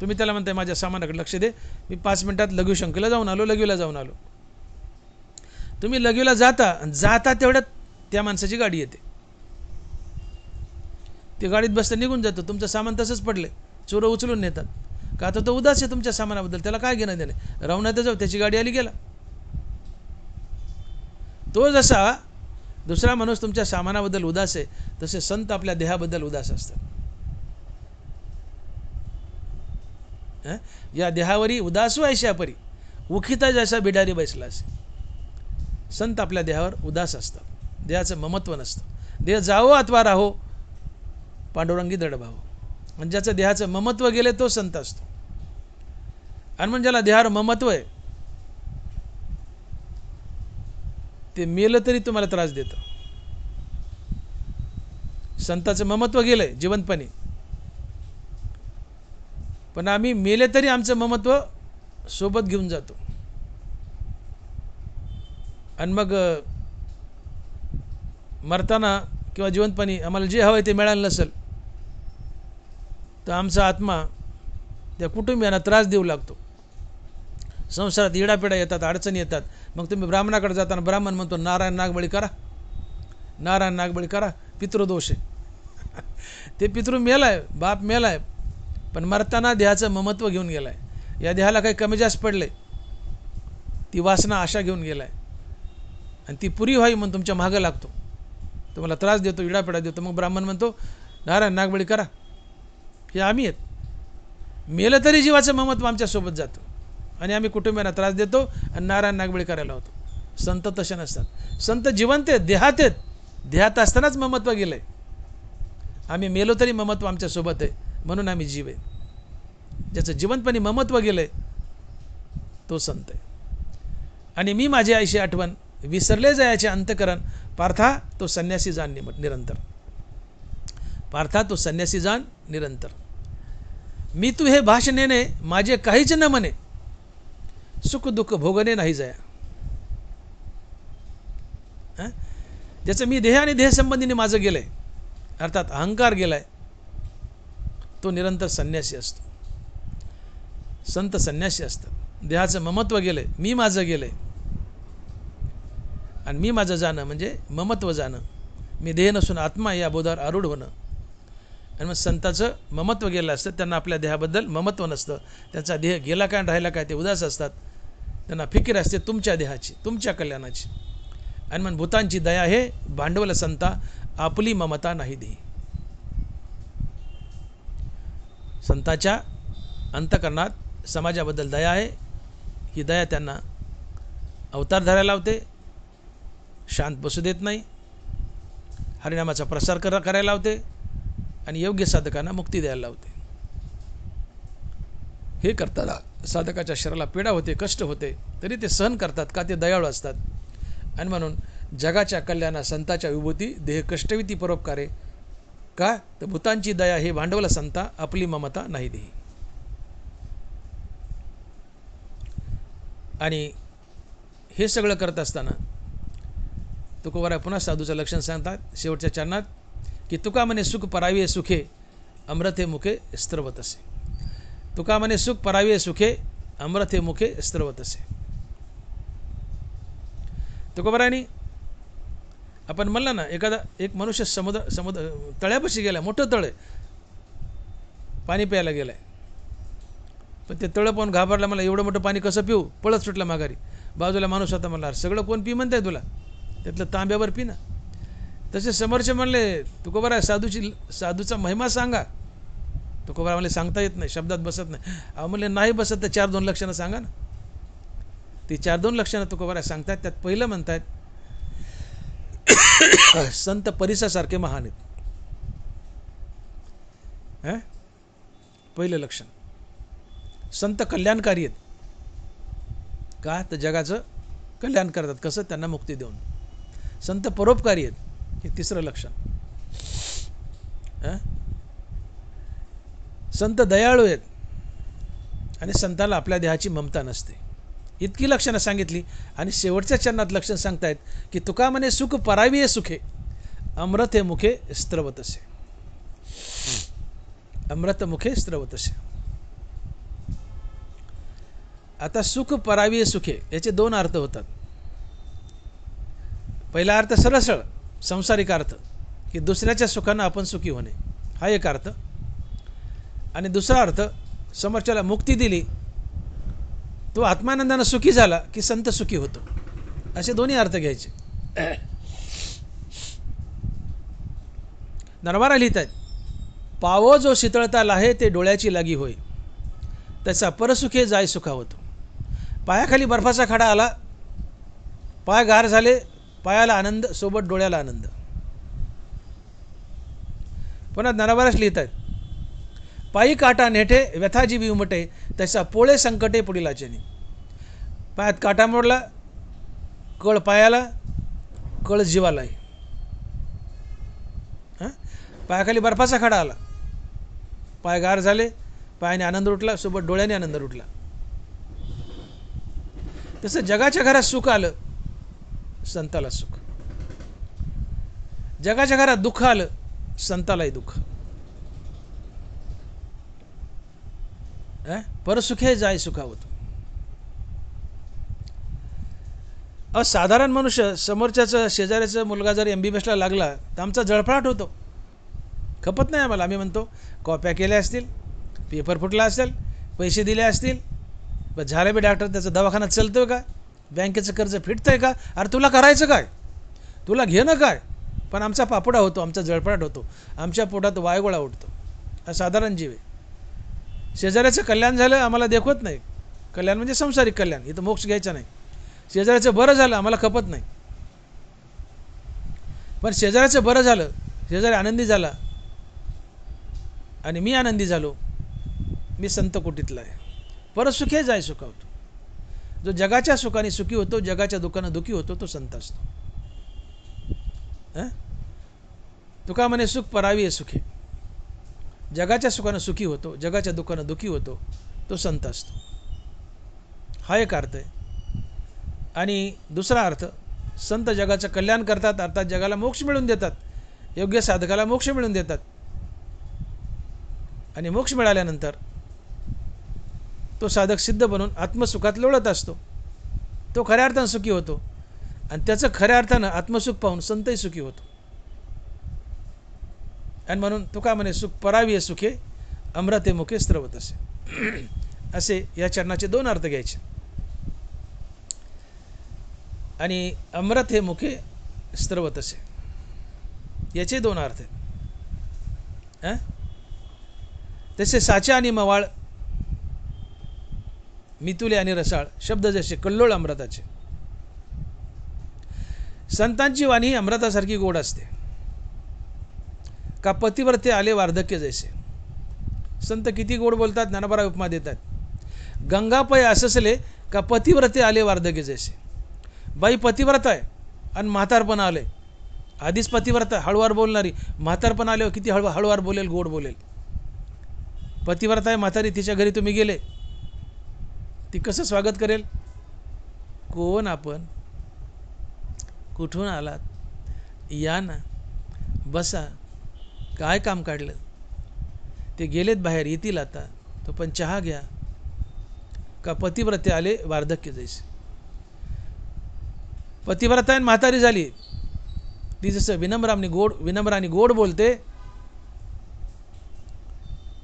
तुम्ही त्याला म्हणताय माझ्या सामानाकडे लक्ष दे, मी 5 मिनिटात लघवी शंकेला जाऊन आलो, लघवीला जाऊन आलो. तुम्ही लघवीला जाता तेवढ्यात त्या माणसाची गाडी येते, ती गाडीत बसता निघून जातो. तुमचं सामान तसंच पडले, चोरं उचलून नेतात. का तर तो उदास आहे तुमच्या सामानाबद्दल, त्याला काय घेणं देणे, राहून तर जाऊ, त्याची गाडी आली गेला. तो जसा दुसरा माणूस तुमच्या सामानाबद्दल उदास आहे, तसे संत आपल्या देहाबद्दल उदास असतात. या देहावरी उदासू ऐशापरी, उखिता जैसा बिडारी बैसला असे. संत आपल्या देहावर उदास असतात, देहाचं ममत्व नसतं. देह जावो अथवा राहो, पांडुरंगी दडभाव. म्हणजे ज्याचं देहाचं ममत्व गेले तो संत असतो. आणि म्हणजे ज्याला देहावर ममत्व आहे ते मेलं तरी तुम्हाला त्रास देतं. संताचं ममत्व गेलंय जिवंतपणी, पण आम्ही मेले तरी आमचं ममत्व सोबत घेऊन जातो. आणि मग मरताना किंवा जिवंतपणी आम्हाला जे हवं आहे ते मिळालं नसेल तर आमचा आत्मा त्या कुटुंबियांना त्रास देऊ लागतो. संसारात इडापिडा येतात, अडचणी येतात. मग तुम्ही ब्राह्मणाकडे जाताना ब्राह्मण म्हणतो नारायण नागबळी करा, नारायण नागबळी करा, पितृदोष आहे. ते पितृ मेलाय, बाप मेलाय, पण मरताना देहाचं ममत्व घेऊन गेलाय. या देहाला काही कमी जास्त पडले, ती वासना आशा घेऊन गेलाय आणि ती पुरी व्हावी म्हणून तुमच्या मागं लागतो, तुम्हाला त्रास देतो, इडापिडा देतो. मग ब्राह्मण म्हणतो नारायण नागबळी करा. हे आम्ही आहेत. मेलं तरी जीवाचं ममत्व आमच्यासोबत जातं आणि आम्ही कुटुंबियांना त्रास देतो आणि नारायण नागबळी करायला होतो. संत तसे नसतात. संत जिवंत आहेत, देहात आहेत. देहात असतानाच ममत्व गेलं आहे. आम्ही मेलो तरी ममत्व आमच्यासोबत आहे, म्हणून आम्ही जीव आहे. ज्याचं जिवंतपणी ममत्व गेलं आहे तो संत आहे. आणि मी माझी आईशी आठवण विसरले जायचे अंतकरण, पार्था तो संन्यासी जाण निरंतर. पार्था तो संन्यासी जाण निरंतर. मी तू हे भाषणेने माझे काहीच न म्हणे, सुख दुःख भोगणे नाही जया. ज्याचं मी देह आणि देहसंबंधीने माझं गेलंय, अर्थात अहंकार गेलाय, तो निरंतर संन्यासी असतो. संत संन्यासी असतात. देहाचं ममत्व गेलंय, मी माझं गेलंय. आणि मी माझं जाणं म्हणजे ममत्व जाणं. मी देह नसून आत्मा या बोधावर आरूढ होणं. आणि मग संताचं ममत्व गेलं असतं, त्यांना आपल्या देहाबद्दल ममत्व नसतं. त्यांचा देह गेला काय राहिला काय ते उदास असतात. त्यांना फिकीर असते तुमच्या देहाची, तुमच्या कल्याणाची. आणि मग भूतांची दया हे भांडवल संता, आपली ममता नाही देही. संताच्या अंतकरणात समाजाबद्दल दया आहे. ही दया त्यांना अवतार धरायला लावते, शांत बसू देत नाही, हरिनामाचा प्रसार करायला लावते आणि योग्य साधकांना मुक्ती द्यायला लावते. हे करताना साधकाच्या शरीराला पीडा होते, कष्ट होते, तरी ते सहन करतात. का? ते दयाळू असतात. आणि म्हणून जगाच्या कल्याणा संताच्या विभूती देह कष्टविती परोपकारे. का? तर भूतांची दया हे भांडवल संता, आपली ममता नाही देही. आणि हे सगळं करत असताना तुकोबाराय पुन्हा साधूचं लक्षण सांगतात शेवटच्या चरणात की तुका म्हणे सुख परावे सुखे, अमृत हे मुखे स्त्रवत असे. तुका म्हणे सुख परावे सुखे, अमृत हे मुखे स्त्रवत असे. तुकोबारायनी आपण म्हणलं ना, एक मनुष्य समुद्र तळ्यापाशी गेला, मोठं तळ आहे, पाणी प्यायला गेलाय. पण ते तळं पाहून घाबरला, मला एवढं मोठं पाणी कसं पिऊ, पळत सुटला माघारी. बाजूला माणूस होता, म्हणला सगळं कोण पी म्हणताय तुला, त्यातलं तांब्यावर पी ना. तसे समर्थ म्हणले तुकोबाराय साधूचा महिमा सांगा. तुकोबाराय म्हणले सांगता येत नाही, शब्दात बसत नाही. अहो म्हणले नाही बसत तर 4-2 लक्षणं सांगा ना. ती 4-2 लक्षणं तुकोबाराय सांगतात. त्यात पहिलं म्हणतायत संत परिसासारखे महान आहेत. पहिलं लक्षण. संत कल्याणकारी आहेत. का? तर जगाचं कल्याण करतात. कसं? त्यांना मुक्ती देऊन. संत परोपकारी आहेत. हे तिसरं लक्षण. संत दयाळू आहेत आणि संताला आपल्या देहाची ममता नसते. इतकी लक्षणं सांगितली आणि शेवटच्या चरणात लक्षण सांगतायत की तुका म्हणे सुख परावी सुखे, अमृत हे मुखे स्त्रवत असे. अमृत मुखे स्त्रवत असे. आता सुख परावी सुखे याचे 2 अर्थ होतात. पहिला अर्थ सरळ संसारिक अर्थ की दुसऱ्याच्या सुखानं आपण सुखी होणे, हा एक अर्थ. आणि दुसरा अर्थ समोरच्याला मुक्ती दिली, तो आत्मानंदानं सुखी झाला की संत सुखी होतो. असे दोन्ही अर्थ घ्यायचे. नरवारा लिहित आहेत, पावो जो शीतळता लाहे ते डोळ्याची लागी होय, त्याचा परसुखे जाय सुखा होतो. पायाखाली बर्फाचा खडा आला, पाय गार झाले, पायाला आनंद सोबत डोळ्याला आनंद. पुन्हा नरवारास लिहित आहेत, पायी काटा नेठे व्यथा जीवी उमटे, त्याचा पोळे संकटे पुढील आचेनी. पायात काटा मोडला, कळ पायाला, कळ जीवालाही. पायाखाली बर्फाचा खडा आला, पाय गार झाले, पायाने आनंद उठला, सोबत डोळ्याने आनंद उठला. तसं जगाच्या घरात सुख आलं, संताला सुख. जगाच्या घरात दुःख आलं, संतालाही दुःख. परसुखे जाय सुखावत. साधारण मनुष्य समोरच्याचं शेजाऱ्याचा मुलगा जर MBBSला लागला तर आमचा जळफळाट होतो, खपत नाही आम्हाला. आम्ही म्हणतो कॉप्या केल्या असतील, पेपर फुटला असेल, पैसे दिले असतील, पण झालं बी डॉक्टर, त्याचा दवाखाना चालतोय का, बँकेचं कर्ज फिटतंय का, अरे तुला करायचं काय, तुला घेणं काय. पण आमचा पापुडा होतो, आमचा जळफळाट होतो, आमच्या पोटात वायगोळा उठतो. हा साधारण जीव आहे. शेजाऱ्याचं कल्याण झालं आम्हाला देखवत नाही. कल्याण म्हणजे संसारिक कल्याण, इथं मोक्ष घ्यायचा नाही. शेजाऱ्याचं बरं झालं आम्हाला खपत नाही. पण शेजाऱ्याचं बरं झालं, शेजारी आनंदी झाला आणि मी आनंदी झालो, मी संत कोटीतला आहे. परसुखे जाय सुखावतो. जो जगाच्या सुखाने सुखी होतो, जगाच्या दुःखानं दुःखी होतो, तो संत असतो. तुका म्हणे सुख परावी आहे सुखे. जगाच्या सुखानं सुखी होतो, जगाच्या दुःखानं दुःखी होतो, तो संत असतो. हा एक अर्थ आहे. आणि दुसरा अर्थ, संत जगाचं कल्याण करतात, अर्थात जगाला मोक्ष मिळवून देतात, योग्य साधकाला मोक्ष मिळवून देतात. आणि मोक्ष मिळाल्यानंतर तो साधक सिद्ध बनून आत्मसुखात लोळत असतो, तो खऱ्या अर्थानं सुखी होतो. आणि त्याचं खऱ्या अर्थानं आत्मसुख पाहून संतही सुखी होतो. आणि म्हणून तुका म्हणे सुख परावी सुखे, अमृते मुखे स्त्रवत असे. असे या चरणाचे दोन अर्थ घ्यायचे. आणि अमृत हे मुखे स्त्रवत असे, याचे दोन अर्थ आहेत. तसे साचे आणि मवाळ, मितुले आणि रसाळ शब्द जसे कल्लोळ अमृताचे. संतांची वाणी ही अमृतासारखी गोड असते. का पतिव्रते आले वार्धक्य जैसे. संत किती गोड बोलतात, ज्ञानोबा उपमा देतात. गंगापय अससले का पतिव्रते आले वार्धक्य जैसे. बाई पतिव्रत आहे आणि म्हातारपण आले. आधीच पतिव्रत आहे, हळूवार बोलणारी, म्हातारपण आल्यावर किती हळूवार बोलेल, गोड बोलेल. पतिव्रत आहे म्हातारी, तिच्या घरी तुम्ही गेले, ती कसं स्वागत करेल. कोण आपण, कुठून आलात, या ना, बसा, काय काम काढलं. ते गेलेत बाहेर, येतील आता, तो पण चहा घ्या. का पतिव्रते आले वार्धक्य जैसे. पतिव्रता आहे म्हातारी झाली, ती जसं विनम्राने गोड बोलते,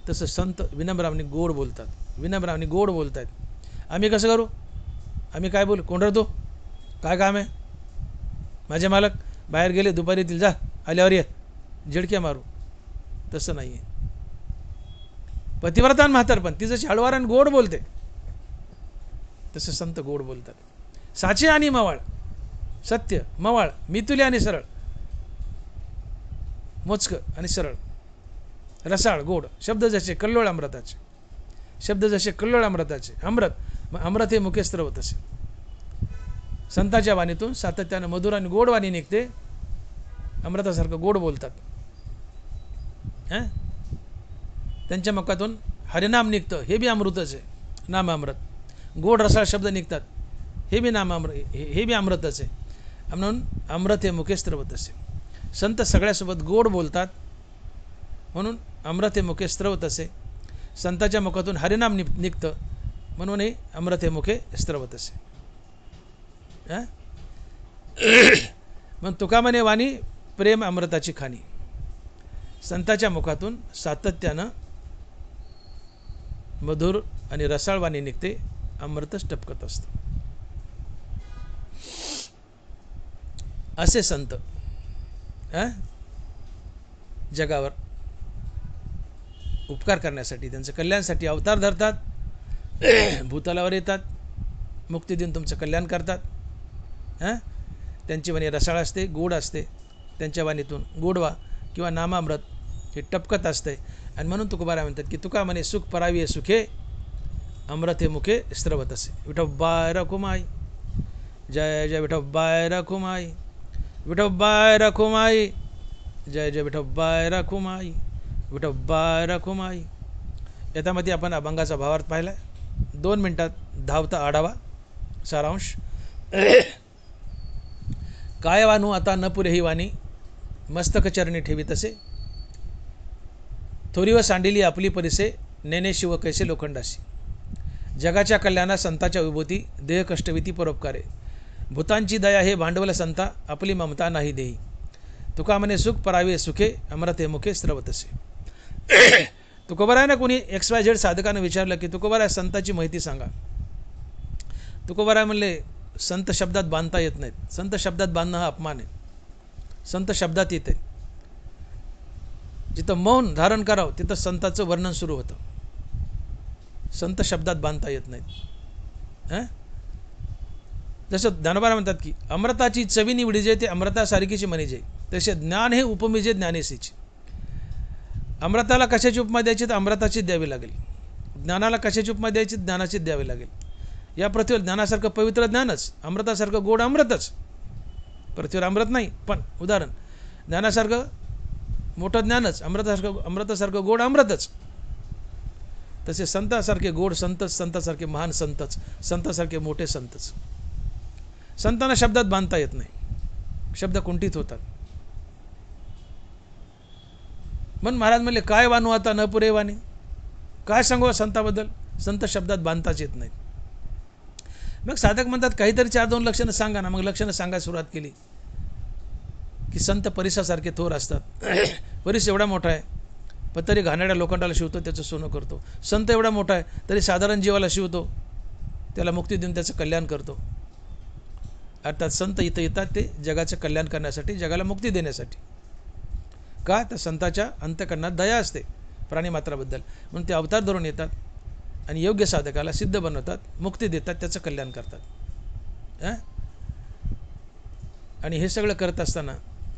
तसं संत विनम्राने गोड बोलतात, विनम्राने गोड बोलतात. आम्ही कसं करू, आम्ही काय बोलू, कोण रे तू, काय काम आहे, माझे मालक बाहेर गेले, दुपारी येतील, जा, आल्यावर ये, झिडक्या मारू. तसं नाही आहे. पतिव्रता म्हातारपण, ती जशी हळवार गोड बोलते, तसं संत गोड बोलतात. साचे आणि मवाळ, सत्य मवाळ, मितुले आणि सरळ, मोजकं आणि सरळ, रसाळ गोड. शब्द जसे कल्लोळ अमृताचे, शब्द जसे कल्लोळ अमृताचे. अमृत हे मुखे स्त्रवत असे. संतांच्या वाणीतून सातत्यानं मधुर आणि गोड वाणी निघते, अमृतासारखं गोड बोलतात. त्यांच्या मुखातून हरिनाम निघतं, हे बी अमृतच आहे, नाम अमृत. गोड रसाळ शब्द निघतात, हे बी नाम हे बी अमृतच आहे. म्हणून अमृत हे मुखे स्त्रवत असे. संत सगळ्यासोबत गोड बोलतात, म्हणून अमृत हे मुखे स्त्रवत असे. संतांच्या मुखातून हरिनाम निघतं, म्हणून हे अमृत हे मुखे स्त्रवत असे. मग तुका म्हणे वाणी प्रेम अमृताची खाणी. संतांच्या मुखातून सातत्यानं मधुर आणि रसाळ वाणी निघते, अमृतच टपकत असतं. असे संत जगावर उपकार करण्यासाठी, त्यांचं कल्याणासाठी अवतार धरतात, भूतलावर येतात, मुक्ती देऊन तुमचं कल्याण करतात. त्यांची वाणी रसाळ असते, गोड असते. त्यांच्या वाणीतून गोडवा किंवा नामामृत हे टपकत असते. आणि म्हणून तुकोबारा म्हणतात की तुका म्हणे सुख परावी आहे सुखे, अमृत हे मुखे स्त्रवत असे. विठोबाय रखुमाई, जय जय विठोबाय रखुमाई, विठोबाय रखुमाई, जय जय विठोबाय रखुमाई, विठोबाय रखुमाई. याच्यामध्ये आपण अभंगाचा भावार्थ पाहिला आहे. 2 मिनिटात धावता आढावा सारांश. काय वानू आता न पुरे ही वाणी, मस्तक चरणी ठेवी तसे. थोरीव सांडिली आपली परिसे, नेने शिव कैसे लोखंडासी. जगाच्या कल्याणा संताच्या विभूती, देह कष्टविती परोपकारे. भूतांची दया हे भांडवल संता, आपली ममता नाही देई. तुका म्हणे सुख परावे सुखे, अमृते मुखे स्रवतसे. तुकोबारायना कोणी XYZ साधकानं विचारलं की तुकोबाराय संताची माहिती सांगा. तुकोबाराय म्हणले संत शब्दात बांधता येत नाहीत. संत शब्दात बांधणं हा अपमान आहे. संत शब्दात येते. जिथं मौन धारण करावं तिथं संताचं वर्णन सुरू होतं. संत शब्दात बांधता येत नाहीत. जसं ज्ञानोबा म्हणतात की अमृताची चवी निवडी जे ते अमृतासारखीची म्हणी जे, तसे ज्ञान हे उपमेजे ज्ञानेसीची. अमृताला कशाची उपमा द्यायची तर अमृताची द्यावी लागेल. ज्ञानाला कशाची उपमा द्यायची ज्ञानाची द्यावी लागेल. या पृथ्वीवर ज्ञानासारखं पवित्र ज्ञानच, अमृतासारखं गोड अमृतच. पृथ्वीवर अमृत नाही, पण उदाहरण ज्ञानासारखं मोठं ज्ञानच, अमृतासारखं गोड अमृतच. तसे संतासारखे गोड संतच, संतासारखे महान संतच, संतासारखे मोठे संतच. संतांना शब्दात बांधता येत नाही. शब्द कुंठित होतात. म्हणून महाराज म्हणले काय वानू आता न पुरे वाणी. काय सांगू संताबद्दल. संत शब्दात बांधताच येत नाहीत. मग साधक म्हणतात काहीतरी 4-2 लक्षणं सांगा ना. मग लक्षणं सांगायला सुरुवात केली की संत परिसासारखे थोर असतात. परिस एवढा मोठा आहे पण तरी घाणेरड्या लोखंडाला शिवतो, त्याचं सोनं करतो. संत एवढा मोठा आहे तरी साधारण जीवाला शिवतो, त्याला मुक्ती देऊन त्याचं कल्याण करतो. अर्थात संत इथं येतात ते जगाचं कल्याण करण्यासाठी, जगाला मुक्ती देण्यासाठी. का तर संताच्या अंतःकरणात दया असते प्राणीमात्राबद्दल, म्हणून ते अवतार धरून येतात आणि योग्य साधकाला सिद्ध बनवतात, मुक्ती देतात, त्याचं कल्याण करतात. आणि हे सगळं करत असताना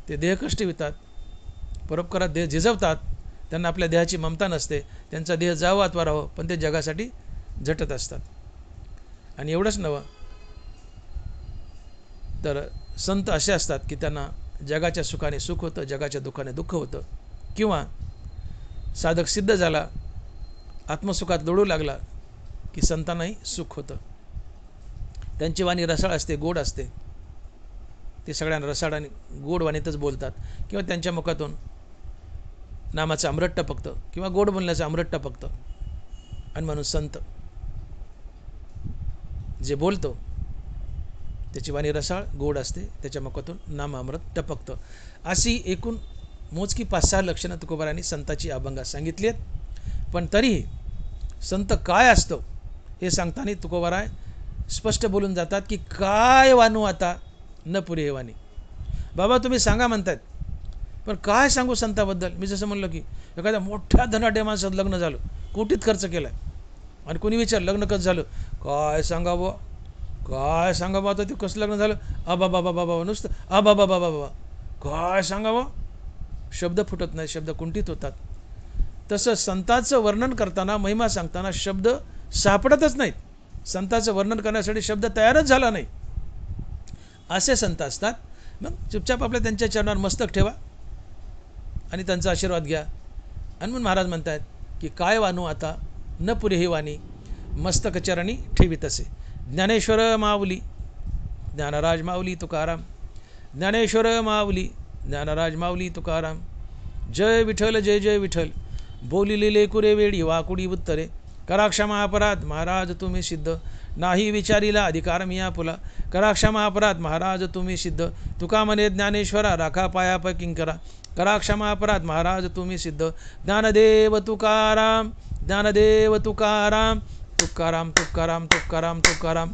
ते देहकष्ट वितात, परोपकारात देह झिजवतात. त्यांना आपल्या देहाची ममता नसते. त्यांचा देह जावं अथवा राहावं, पण ते जगासाठी झटत असतात. आणि एवढंच नव्हे तर संत असे असतात की त्यांना जगाच्या सुखाने सुख होतं, जगाच्या दुःखाने दुःख होतं. किंवा साधक सिद्ध झाला, आत्मसुखात लोळू लागला की संतांनाही सुख होतं. त्यांची वाणी रसाळ असते, गोड असते. ते सगळ्यांना रसाळ आणि गोड वाणीतच बोलतात. किंवा त्यांच्या मुखातून नामाचं अमृत टपकतं किंवा गोड बोलण्याचं अमृत टपकतं. आणि म्हणून संत जे बोलतो त्याची वाणी रसाळ गोड असते, त्याच्या मुखातून नाम अमृत टपकतं. अशी एकूण मोजकी 5-6 लक्षणं तुकोबारायांनी संताची अभंगात सांगितली आहेत. पण तरीही संत काय असतो हे सांगताना तुकोबाराय स्पष्ट बोलून जातात की काय वानू आता न पुरे हे वाणी. बाबा तुम्ही सांगा म्हणतात, पण काय सांगू संताबद्दल. मी जसं म्हणलं की एखाद्या मोठ्या धनाढ्य माणसात लग्न झालं, कोटीत खर्च केला आणि कोणी विचार लग्न कसं झालं, काय सांगावं काय सांगावं. आता ते कसं लग्न झालं, बाबा बाबा नुसतं बाबा बाबा काय सांगावं. शब्द फुटत नाही, शब्द कुंठित होतात. तसं संतांचं वर्णन करताना, महिमा सांगताना शब्द सापडतच नाहीत. संतांचं वर्णन करण्यासाठी शब्द तयारच झाला नाही. असे संत असतात. मग चुपचाप आपल्या त्यांच्या चरणावर मस्तक ठेवा आणि त्यांचा आशीर्वाद घ्या. आणि म्हणून महाराज म्हणतात की काय वानू आता न पुरे ही वाणी, मस्तक चरणी ठेवी तसे. ज्ञानेश्वर माऊली ज्ञानराज माऊली तुकाराम. ज्ञानेश्वर माऊली ज्ञानराज माऊली तुकाराम. जय विठ्ठल जय जय विठ्ठल. बोलिले लेकुरे वेळी वाकुडी उत्तरे. करा क्षमा अपराध महाराज तुम्ही सिद्ध. नाही विचारीला अधिकार मिया पुला. करा क्षमा अपराध महाराज तुम्ही सिद्ध. तुका म्हणे ज्ञानेश्वरा राखा पायाप किंकरा. करा क्षमा अपराध महाराज तुम्ही सिद्ध. ज्ञानदेव तुकाराम ज्ञानदेव तुकाराम. तुकाराम तुकाराम तुकाराम तुकाराम.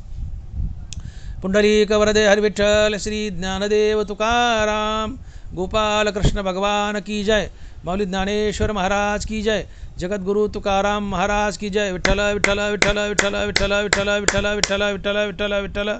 पुंडलिक वरदे हर विठ्ठल श्री ज्ञानदेव तुकाराम. गोपाल कृष्ण भगवान की जय. माऊली ज्ञानेश्वर महाराज की जय. जगद्गुरु तुकाराम महाराज की जय. विठ्ठल विठ्ठल विठ्ठल विठ्ठल विठ्ठल विठ्ठल विठ्ठल विठ्ठल विठ्ठल विठ्ठल विठ्ठल.